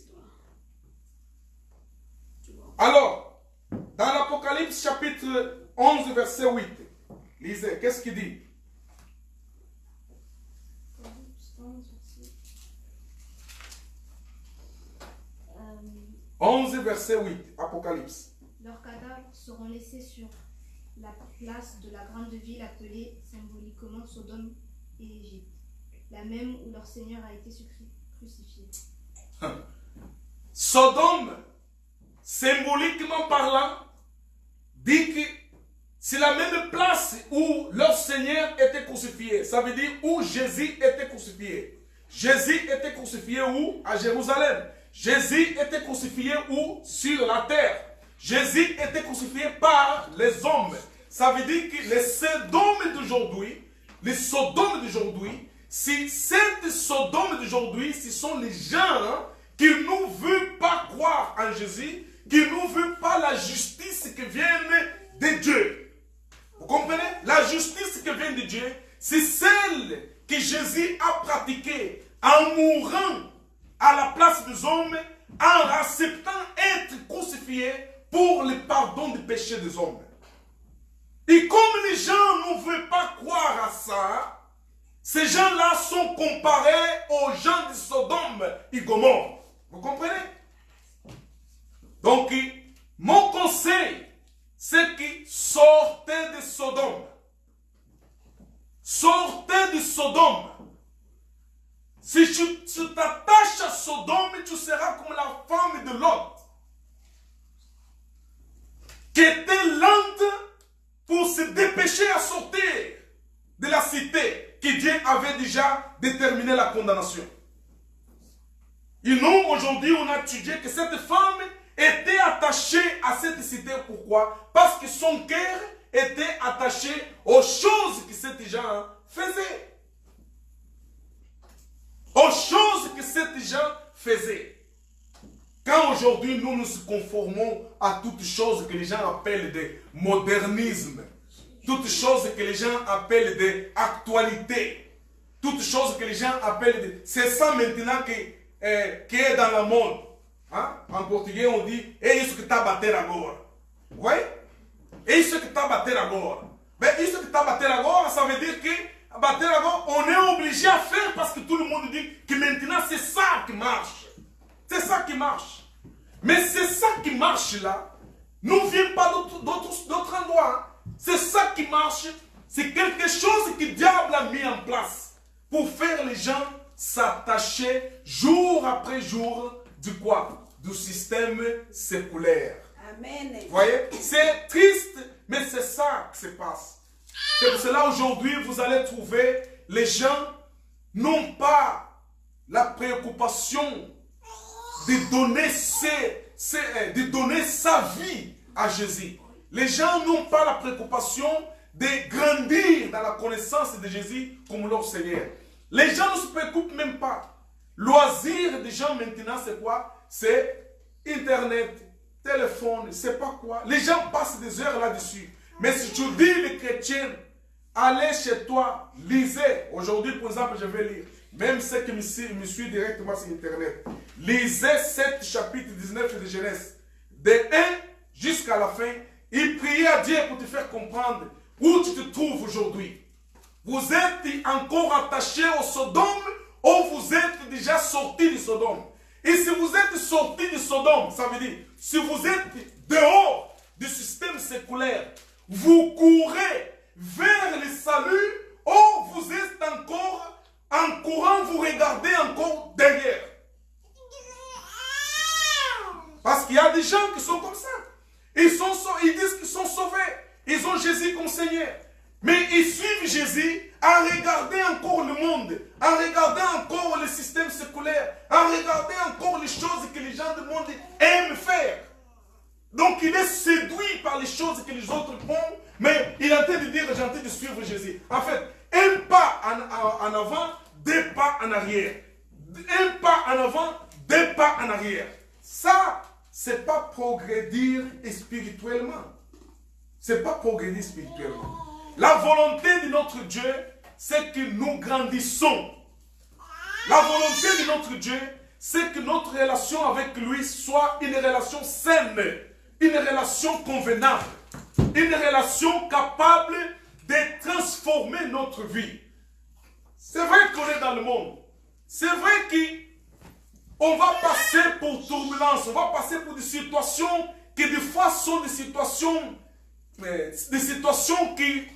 Alors, dans l'Apocalypse chapitre 11, verset 8, lisez, qu'est-ce qu'il dit? 11, verset 8, Apocalypse. Leurs cadavres seront laissés sur la place de la grande ville appelée symboliquement Sodome et Égypte, la même où leur Seigneur a été crucifié. Sodome, symboliquement parlant, dit que c'est la même place où leur Seigneur était crucifié. Ça veut dire où Jésus était crucifié. Jésus était crucifié où? À Jérusalem. Jésus était crucifié où? Sur la terre. Jésus était crucifié par les hommes. Ça veut dire que les Sodomes d'aujourd'hui, si cette Sodome d'aujourd'hui, ce sont les gens qui ne veulent pas croire en Jésus, qui ne veulent pas la justice qui vient de Dieu. Vous comprenez? La justice qui vient de Dieu, c'est celle que Jésus a pratiquée en mourant à la place des hommes, en acceptant être crucifié pour le pardon des péchés des hommes. Et comme les gens ne veulent pas croire à ça, ces gens-là sont comparés aux gens de Sodome et Gomorrhe. Vous comprenez? Donc, mon conseil, c'est que sortez de Sodome. Sortez de Sodome. tu seras comme la femme de Lot, qui était lente pour se dépêcher à sortir de la cité que Dieu avait déjà déterminé la condamnation. Et nous, aujourd'hui, on a étudié que cette femme était attachée à cette cité. Pourquoi? Parce que son cœur était attaché aux choses que cet gens faisaient. Aux choses que cet gens faisaient. Quand aujourd'hui nous nous conformons à toutes choses que les gens appellent des modernismes, toutes choses que les gens appellent des actualités, toutes choses que les gens appellent des... C'est ça maintenant qui est dans la mode. Hein? En portugais on dit « É isso que está a bater agora ». Oui? É isso que está a bater agora. Mais isso que está a bater agora, ça veut dire que bater agora, on est obligé à faire parce que tout le monde dit que maintenant c'est ça qui marche. C'est ça qui marche. Mais c'est ça qui marche là, ne vient pas d'autres endroits. C'est ça qui marche. C'est quelque chose que le diable a mis en place pour faire les gens s'attacher jour après jour du quoi? Du système séculaire. Amen. Vous voyez? C'est triste, mais c'est ça qui se passe. C'est pour cela aujourd'hui, vous allez trouver les gens n'ont pas la préoccupation de donner sa vie à Jésus. Les gens n'ont pas la préoccupation de grandir dans la connaissance de Jésus comme leur Seigneur. Les gens ne se préoccupent même pas. Loisir des gens maintenant, c'est quoi? C'est Internet, téléphone, c'est pas quoi. Les gens passent des heures là-dessus. Mais si tu dis les chrétiens, allez chez toi, lisez. Aujourd'hui, par exemple, je vais lire. Même ceux qui me suivent directement sur Internet. Lisez 7 chapitres 19 de Genèse. De 1 jusqu'à la fin. Et priez à Dieu pour te faire comprendre où tu te trouves aujourd'hui. Vous êtes encore attaché au Sodome ou vous êtes déjà sorti du Sodome. Et si vous êtes sorti du Sodome, ça veut dire, si vous êtes dehors du système séculaire, vous courez vers le salut ou vous êtes encore en courant, vous regardez encore derrière. Parce qu'il y a des gens qui sont comme ça. Ils disent qu'ils sont sauvés. Ils ont Jésus comme Seigneur. Mais ils suivent Jésus en regardant encore le monde, en regardant encore le système séculaire, en regardant encore les choses que les gens du monde aiment faire. Donc il est séduit par les choses que les autres font, mais il est en train de dire, j'ai en train de suivre Jésus. En fait, un pas en avant, 2 pas en arrière. Un pas en avant, 2 pas en arrière. Ça, c'est pas progrédir spirituellement. C'est pas progrédir spirituellement. La volonté de notre Dieu, c'est que nous grandissons. La volonté de notre Dieu, c'est que notre relation avec lui soit une relation saine, une relation convenable, une relation capable de transformer notre vie. C'est vrai qu'on est dans le monde. C'est vrai qu'on va passer pour turbulences, on va passer pour des situations qui des fois sont des situations qui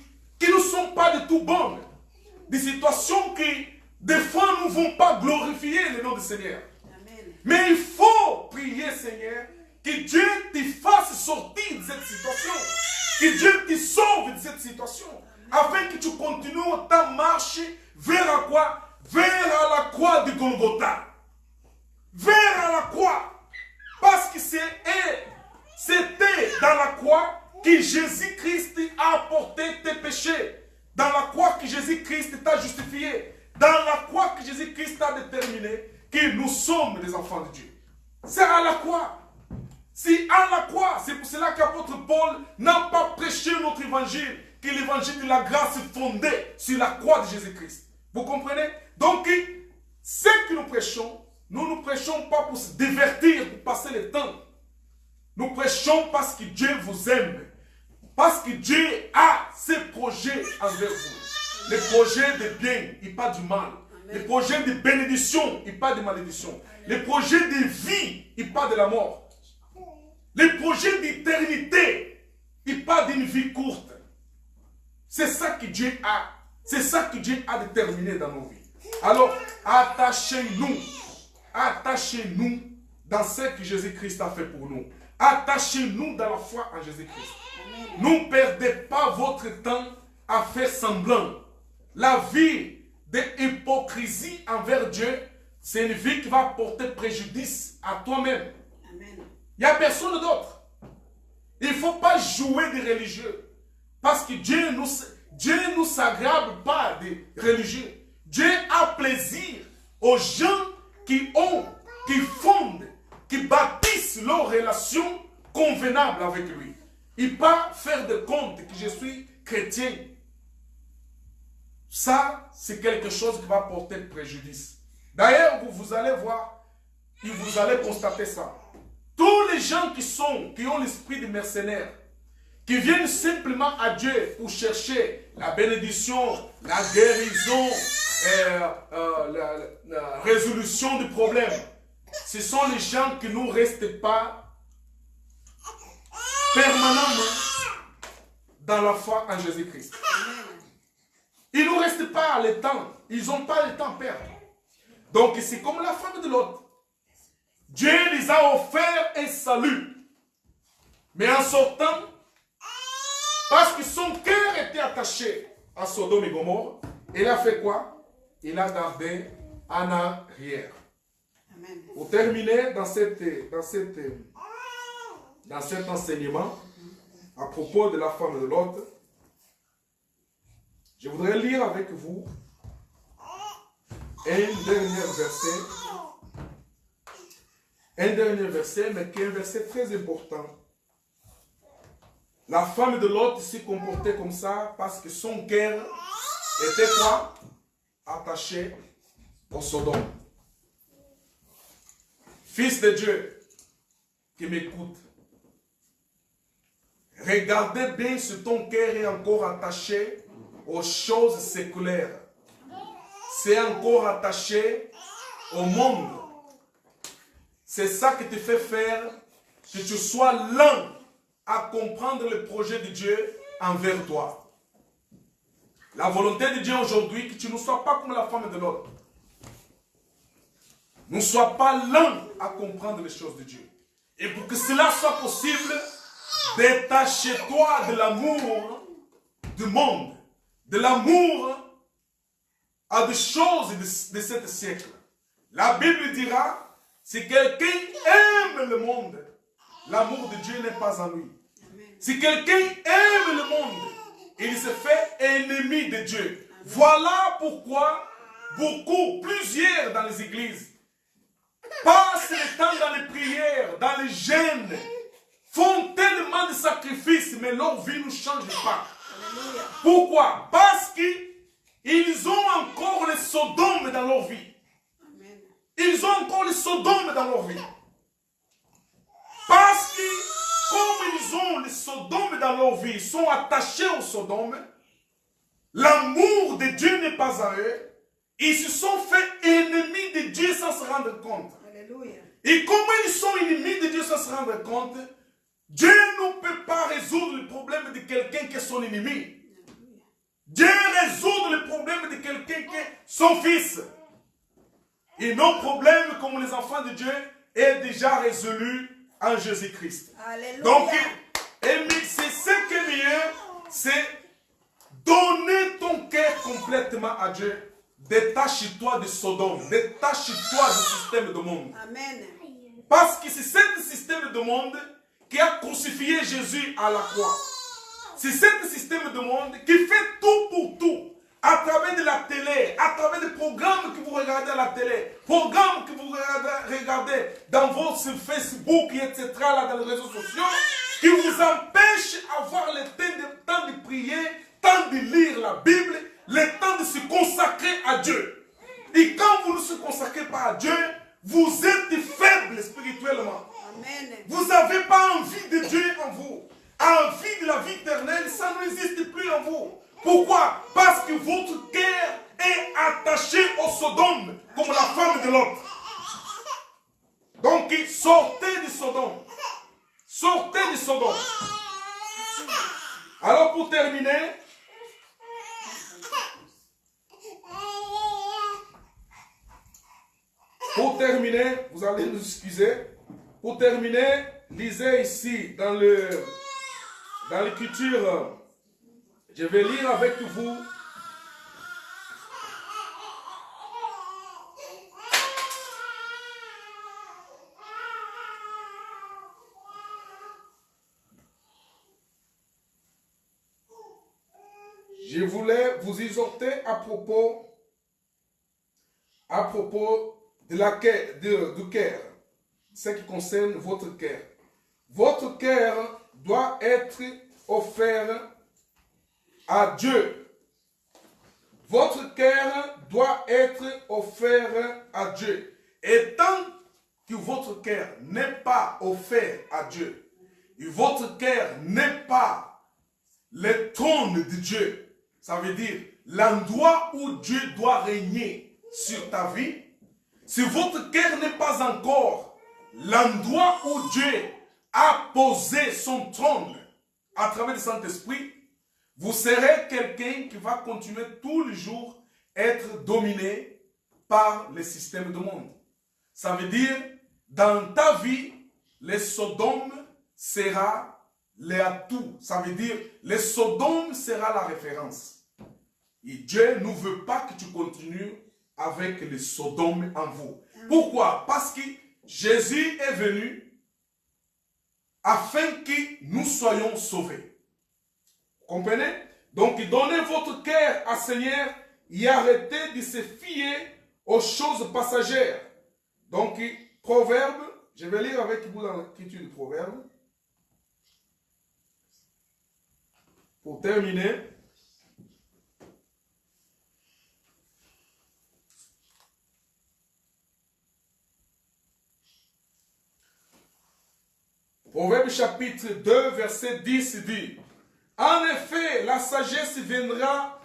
ne sont pas du tout bonnes. Des situations qui, des fois, ne vont pas glorifier le nom du Seigneur. Amen. Mais il faut prier, Seigneur, que Dieu te fasse sortir de cette situation. Que Dieu te sauve de cette situation. Afin que tu continues ta marche vers quoi? Vers la croix de Golgotha. Vers la croix. Parce que c'était dans la croix que Jésus-Christ a apporté tes péchés. Dans la croix que Jésus-Christ t'a justifié. Dans la croix que Jésus-Christ a déterminé que nous sommes des enfants de Dieu. C'est à la croix. C'est à la croix. C'est pour cela qu'apôtre Paul n'a pas prêché notre évangile, que l'évangile de la grâce fondé sur la croix de Jésus-Christ. Vous comprenez? Donc, ce que nous prêchons, nous ne prêchons pas pour se divertir, pour passer le temps. Nous prêchons parce que Dieu vous aime. Parce que Dieu a ses projets envers vous. Les projets de bien et pas du mal. Les projets de bénédiction et pas de malédiction. Les projets de vie et pas de la mort. Les projets d'éternité et pas d'une vie courte. C'est ça que Dieu a. C'est ça que Dieu a déterminé dans nos vies. Alors, attachez-nous attachez-nous dans ce que Jésus-Christ a fait pour nous. Attachez-nous dans la foi en Jésus-Christ. Ne perdez pas votre temps à faire semblant. La vie d'hypocrisie envers Dieu, c'est une vie qui va porter préjudice à toi-même. Il n'y a personne d'autre. Il ne faut pas jouer des religieux. Parce que Dieu ne s'aggrave pas des religieux. Dieu a plaisir aux gens qui fondent, qui bâtissent leurs relations convenables avec lui. Et pas faire de compte que je suis chrétien. Ça, c'est quelque chose qui va porter préjudice. D'ailleurs, vous allez voir, et vous allez constater ça. Tous les gens qui ont l'esprit de mercenaires, qui viennent simplement à Dieu pour chercher la bénédiction, la guérison, la résolution du problème, ce sont les gens qui ne restent pas permanemment dans la foi en Jésus-Christ. Ils ne restent pas le temps. Ils n'ont pas le temps à perdre. Donc c'est comme la femme de Lot. Dieu les a offert un salut. Mais en sortant, parce que son cœur était attaché à Sodome et Gomorrhe, il a fait quoi? Il a gardé en arrière. Amen. Pour terminer dans cet enseignement, à propos de la femme de Lot, je voudrais lire avec vous un dernier verset, mais qui est un verset très important. La femme de Lot s'est comportée comme ça parce que son cœur était quoi? Attaché au Sodome. Fils de Dieu qui m'écoute, regardez bien si ton cœur est encore attaché aux choses séculaires. C'est encore attaché au monde. C'est ça qui te fait faire que tu sois lent à comprendre le projet de Dieu envers toi. La volonté de Dieu aujourd'hui, que tu ne sois pas comme la femme de Lot. Ne sois pas lent à comprendre les choses de Dieu. Et pour que cela soit possible, détache-toi de l'amour du monde, de l'amour à des choses de ce siècle. La Bible dira, si quelqu'un aime le monde, l'amour de Dieu n'est pas en lui. Si quelqu'un aime le monde, il se fait ennemi de Dieu. Voilà pourquoi plusieurs dans les églises, passent le temps dans les prières, dans les jeûnes, font tellement de sacrifices, mais leur vie ne change pas. Pourquoi? Parce qu'ils ont encore le Sodome dans leur vie. Ils ont encore le Sodome dans leur vie. Parce que, comme ils ont le Sodome dans leur vie, ils sont attachés au Sodome, l'amour de Dieu n'est pas à eux. Ils se sont fait ennemis de Dieu sans se rendre compte. Alléluia. Et comment ils sont ennemis de Dieu sans se rendre compte? Dieu ne peut pas résoudre le problème de quelqu'un qui est son ennemi. Dieu résout le problème de quelqu'un qui est son fils. Et nos problèmes, comme les enfants de Dieu, est déjà résolu en Jésus-Christ. Donc, c'est ce qui est mieux, c'est donner ton cœur complètement à Dieu. Détache-toi de Sodome, détache-toi du système du monde. Amen. Parce que c'est ce système du monde qui a crucifié Jésus à la croix. C'est ce système du monde qui fait tout pour tout. À travers de la télé, à travers des programmes que vous regardez à la télé, programmes que vous regardez dans votre Facebook, etc., là, dans les réseaux sociaux, qui vous empêchent d'avoir le temps de prier, le temps de lire la Bible, le temps de se consacrer à Dieu. Et quand vous ne se consacrez pas à Dieu, vous êtes faible spirituellement. Amen. Vous n'avez pas envie de Dieu en vous. Envie de la vie éternelle, ça n'existe plus en vous. Pourquoi? Parce que votre cœur est attaché au Sodome, comme la femme de Lot. Donc, sortez du Sodome. Sortez du Sodome. Alors, pour terminer, Pour terminer, vous allez nous excuser. Pour terminer, lisez ici dans l'écriture. Je vais lire avec vous. Je voulais vous exhorter à propos de du cœur, ce qui concerne votre cœur. Votre cœur doit être offert à Dieu. Votre cœur doit être offert à Dieu. Et tant que votre cœur n'est pas offert à Dieu, et votre cœur n'est pas le trône de Dieu, ça veut dire l'endroit où Dieu doit régner sur ta vie, si votre cœur n'est pas encore l'endroit où Dieu a posé son trône à travers le Saint-Esprit, vous serez quelqu'un qui va continuer tous les jours à être dominé par le système du monde. Ça veut dire, dans ta vie, le Sodome sera l'atout. Ça veut dire, le Sodome sera la référence. Et Dieu ne veut pas que tu continues avec le Sodome en vous. Pourquoi? Parce que Jésus est venu afin que nous soyons sauvés. Vous comprenez? Donc, donnez votre cœur à Seigneur et arrêtez de se fier aux choses passagères. Donc, Proverbe, je vais lire avec vous dans l'écriture du Proverbe. Pour terminer, Proverbe chapitre 2, verset 10 dit, en effet, la sagesse viendra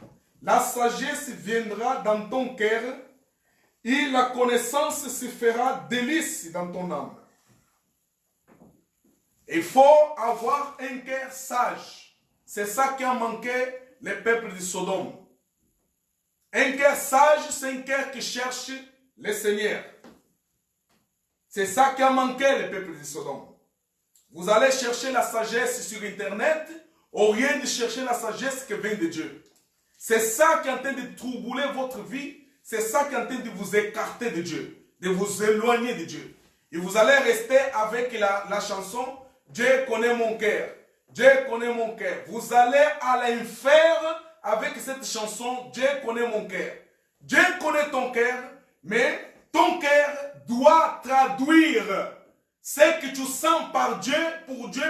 dans ton cœur et la connaissance se fera délice dans ton âme. Il faut avoir un cœur sage. C'est ça qui a manqué les peuples de Sodome. Un cœur sage, c'est un cœur qui cherche le Seigneur. C'est ça qui a manqué les peuples de Sodome. Vous allez chercher la sagesse sur Internet, au lieu de chercher la sagesse qui vient de Dieu. C'est ça qui est en train de troubler votre vie. C'est ça qui est en train de vous écarter de Dieu, de vous éloigner de Dieu. Et vous allez rester avec la chanson « Dieu connaît mon cœur ». Dieu connaît mon cœur. Vous allez à l'enfer avec cette chanson « Dieu connaît mon cœur ». Dieu connaît ton cœur, mais ton cœur doit traduire ce que tu sens pour Dieu,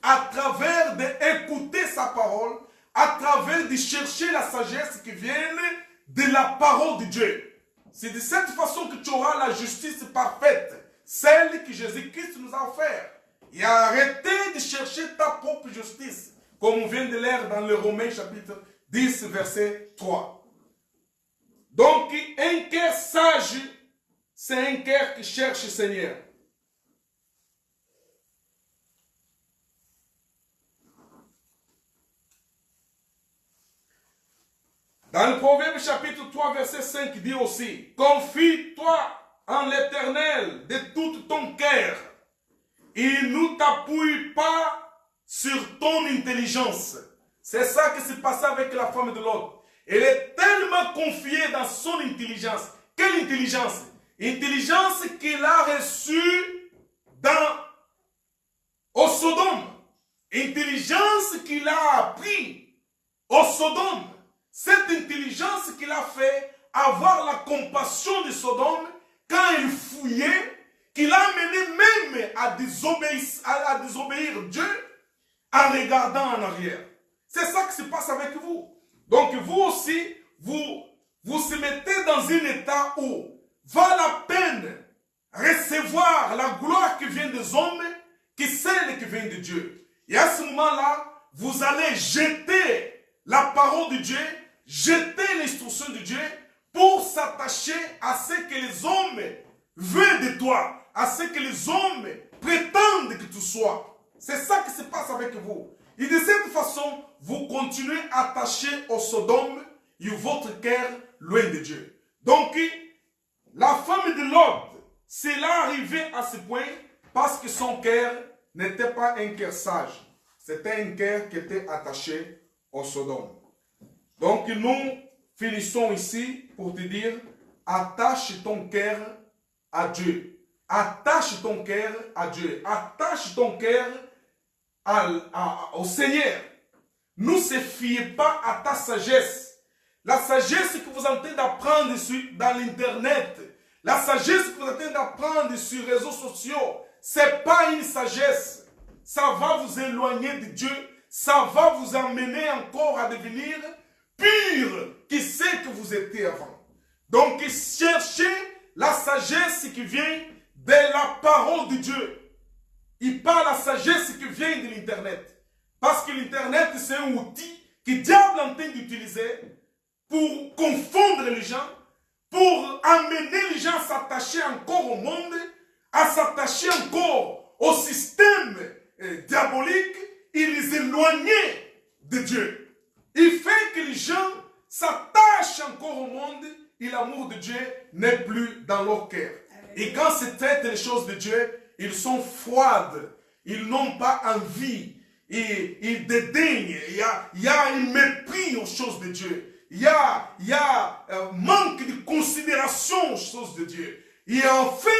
à travers d'écouter sa parole, à travers de chercher la sagesse qui vient de la parole de Dieu. C'est de cette façon que tu auras la justice parfaite, celle que Jésus-Christ nous a offerte. Et arrêtez de chercher ta propre justice, comme on vient de lire dans le Romains chapitre 10, verset 3. Donc, un cœur sage, c'est un cœur qui cherche le Seigneur. Dans le Proverbe chapitre 3, verset 5, dit aussi, confie-toi en l'Éternel de tout ton cœur. Il ne t'appuie pas sur ton intelligence. C'est ça qui s'est passé avec la femme de Lot. Elle est tellement confiée dans son intelligence. Quelle intelligence? Intelligence qu'il a reçue au Sodome. Intelligence qu'il a appris au Sodome. Cette intelligence qu'il a fait avoir la compassion de Sodome quand il fouillait, qu'il a amené même à désobéir Dieu en regardant en arrière. C'est ça qui se passe avec vous. Donc vous aussi, vous se mettez dans un état où va la peine recevoir la gloire qui vient des hommes que celle qui vient de Dieu. Et à ce moment-là, vous allez jeter la parole de Dieu, jeter l'instruction de Dieu pour s'attacher à ce que les hommes veulent de toi, à ce que les hommes prétendent que tu sois. C'est ça qui se passe avec vous. Et de cette façon, vous continuez attaché au Sodome et votre cœur loin de Dieu. Donc, la femme de Lot, cela arrivait à ce point parce que son cœur n'était pas un cœur sage. C'était un cœur qui était attaché au Sodome. Donc nous finissons ici pour te dire, attache ton cœur à Dieu. Attache ton cœur à Dieu. Attache ton cœur au Seigneur. Ne se fiez pas à ta sagesse. La sagesse que vous êtes en train d'apprendre dans l'internet, la sagesse que vous êtes en train d'apprendre sur les réseaux sociaux, ce n'est pas une sagesse. Ça va vous éloigner de Dieu. Ça va vous amener encore à devenir pur que ce que vous étiez avant. Donc cherchez la sagesse qui vient de la parole de Dieu. Et pas la sagesse qui vient de l'internet. Parce que l'internet c'est un outil que le diable est en train d'utiliser pour confondre les gens, pour amener les gens à s'attacher encore au monde, à s'attacher encore au système diabolique et les éloigner de Dieu. Il fait que les gens s'attachent encore au monde et l'amour de Dieu n'est plus dans leur cœur. Et quand se traitent les choses de Dieu, ils sont froides, ils n'ont pas envie, ils dédaignent, il y a un mépris aux choses de Dieu. Il y a manque de considération aux choses de Dieu. Et enfin,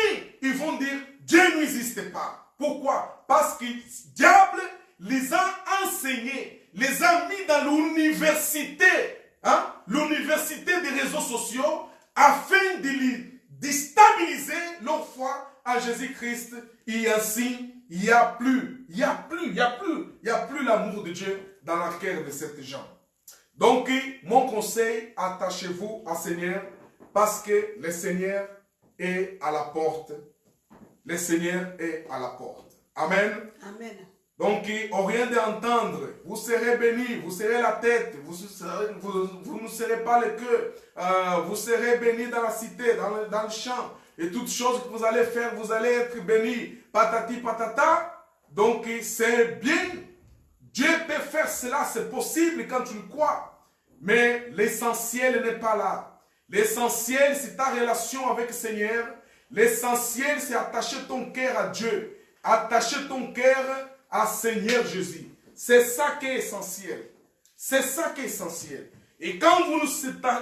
ils vont dire, Dieu n'existe pas. Pourquoi? Parce que le diable les a enseignés, les a mis dans l'université, l'université des réseaux sociaux, afin de les déstabiliser leur foi en Jésus-Christ. Et ainsi, il n'y a plus l'amour de Dieu dans la cœur de ces gens. Donc, mon conseil, attachez-vous au Seigneur parce que le Seigneur est à la porte. Le Seigneur est à la porte. Amen. Amen. Donc, au rien d'entendre, vous serez bénis, vous serez la tête, vous ne serez pas le cœur, vous serez bénis dans la cité, dans le champ, et toutes choses que vous allez faire, vous allez être bénis, patati patata. Donc, c'est bien. Dieu peut faire cela, c'est possible quand tu le crois. Mais l'essentiel n'est pas là. L'essentiel, c'est ta relation avec le Seigneur. L'essentiel, c'est attacher ton cœur à Dieu. Attacher ton cœur à Seigneur Jésus. C'est ça qui est essentiel. C'est ça qui est essentiel. Et quand vous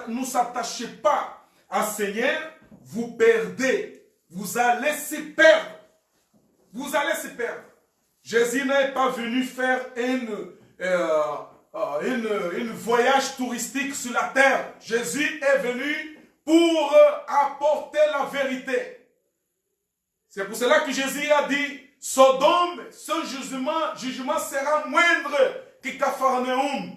ne s'attachez pas à Seigneur, vous perdez. Vous allez se perdre. Vous allez se perdre. Jésus n'est pas venu faire un voyage touristique sur la terre. Jésus est venu pour apporter la vérité. C'est pour cela que Jésus a dit, Sodome, son jugement sera moindre que Capharnaüm.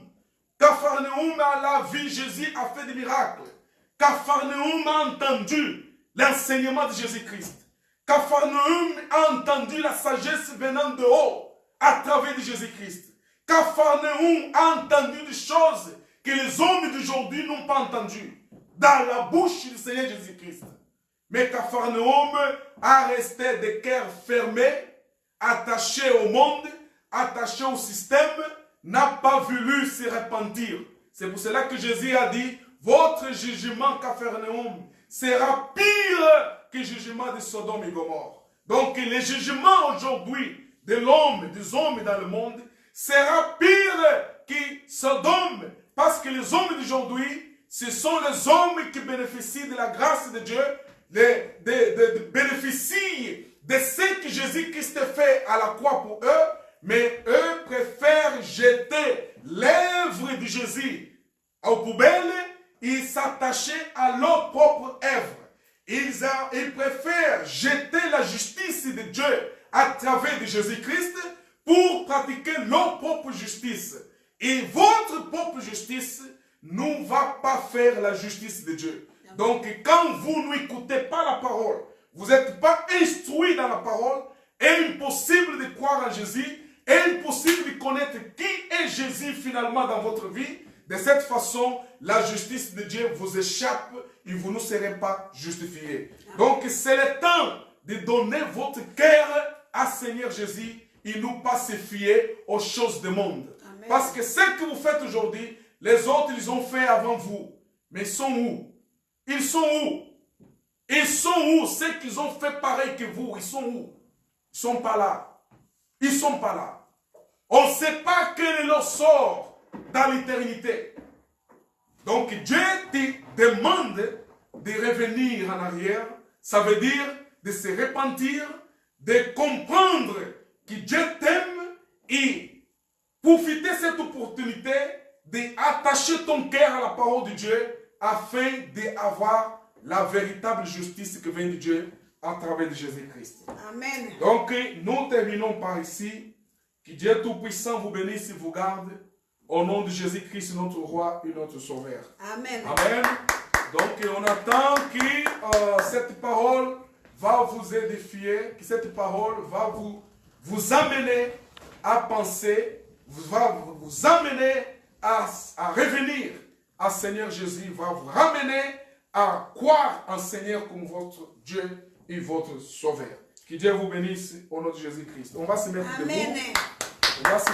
Capharnaüm a la vie, Jésus a fait des miracles. Capharnaüm a entendu l'enseignement de Jésus-Christ. Capharnaüm a entendu la sagesse venant de haut à travers de Jésus-Christ. Capharnaüm a entendu des choses que les hommes d'aujourd'hui n'ont pas entendues dans la bouche du Seigneur Jésus-Christ. Mais Capharnaüm a resté des cœurs fermés, attaché au monde, attaché au système, n'a pas voulu se repentir. C'est pour cela que Jésus a dit, votre jugement, Capharnaüm, sera pire que le jugement de Sodome et Gomorrhe. Donc le jugement aujourd'hui de l'homme, des hommes dans le monde, sera pire que Sodome, parce que les hommes d'aujourd'hui, ce sont les hommes qui bénéficient de la grâce de Dieu, bénéficient de ce que Jésus-Christ a fait à la croix pour eux, mais eux préfèrent jeter l'œuvre de Jésus aux poubelles et s'attacher à leur propre œuvre. Ils préfèrent jeter la justice de Dieu à travers de Jésus-Christ pour pratiquer leur propre justice. Et votre propre justice ne va pas faire la justice de Dieu. Donc, quand vous n'écoutez pas la parole, vous n'êtes pas instruit dans la parole, est impossible de croire en Jésus, est impossible de connaître qui est Jésus finalement dans votre vie. De cette façon, la justice de Dieu vous échappe et vous ne serez pas justifiés. Donc, c'est le temps de donner votre cœur à Seigneur Jésus et ne pas se fier aux choses du monde. Amen. Parce que ce que vous faites aujourd'hui, les autres, ils ont fait avant vous. Mais ils sont où? Ils sont où? Ils sont où? Ceux qui ont fait pareil que vous, ils sont où? Ils sont pas là. Ils sont pas là. On ne sait pas quel est leur sort dans l'éternité. Donc Dieu te demande de revenir en arrière. Ça veut dire de se repentir, de comprendre que Dieu t'aime et profiter de cette opportunité d'attacher ton cœur à la parole de Dieu afin d'avoir la véritable justice qui vient de Dieu à travers de Jésus-Christ. Amen. Donc, nous terminons par ici. Que Dieu Tout-Puissant vous bénisse et vous garde. Au nom de Jésus-Christ, notre Roi et notre Sauveur. Amen. Amen. Donc, on attend que cette parole va vous édifier, que cette parole va vous amener à penser, va vous amener à revenir à Seigneur Jésus, va vous ramener à croire en Seigneur comme votre Dieu et votre Sauveur. Que Dieu vous bénisse au nom de Jésus-Christ. On va se mettre debout. Amen. On va se mettre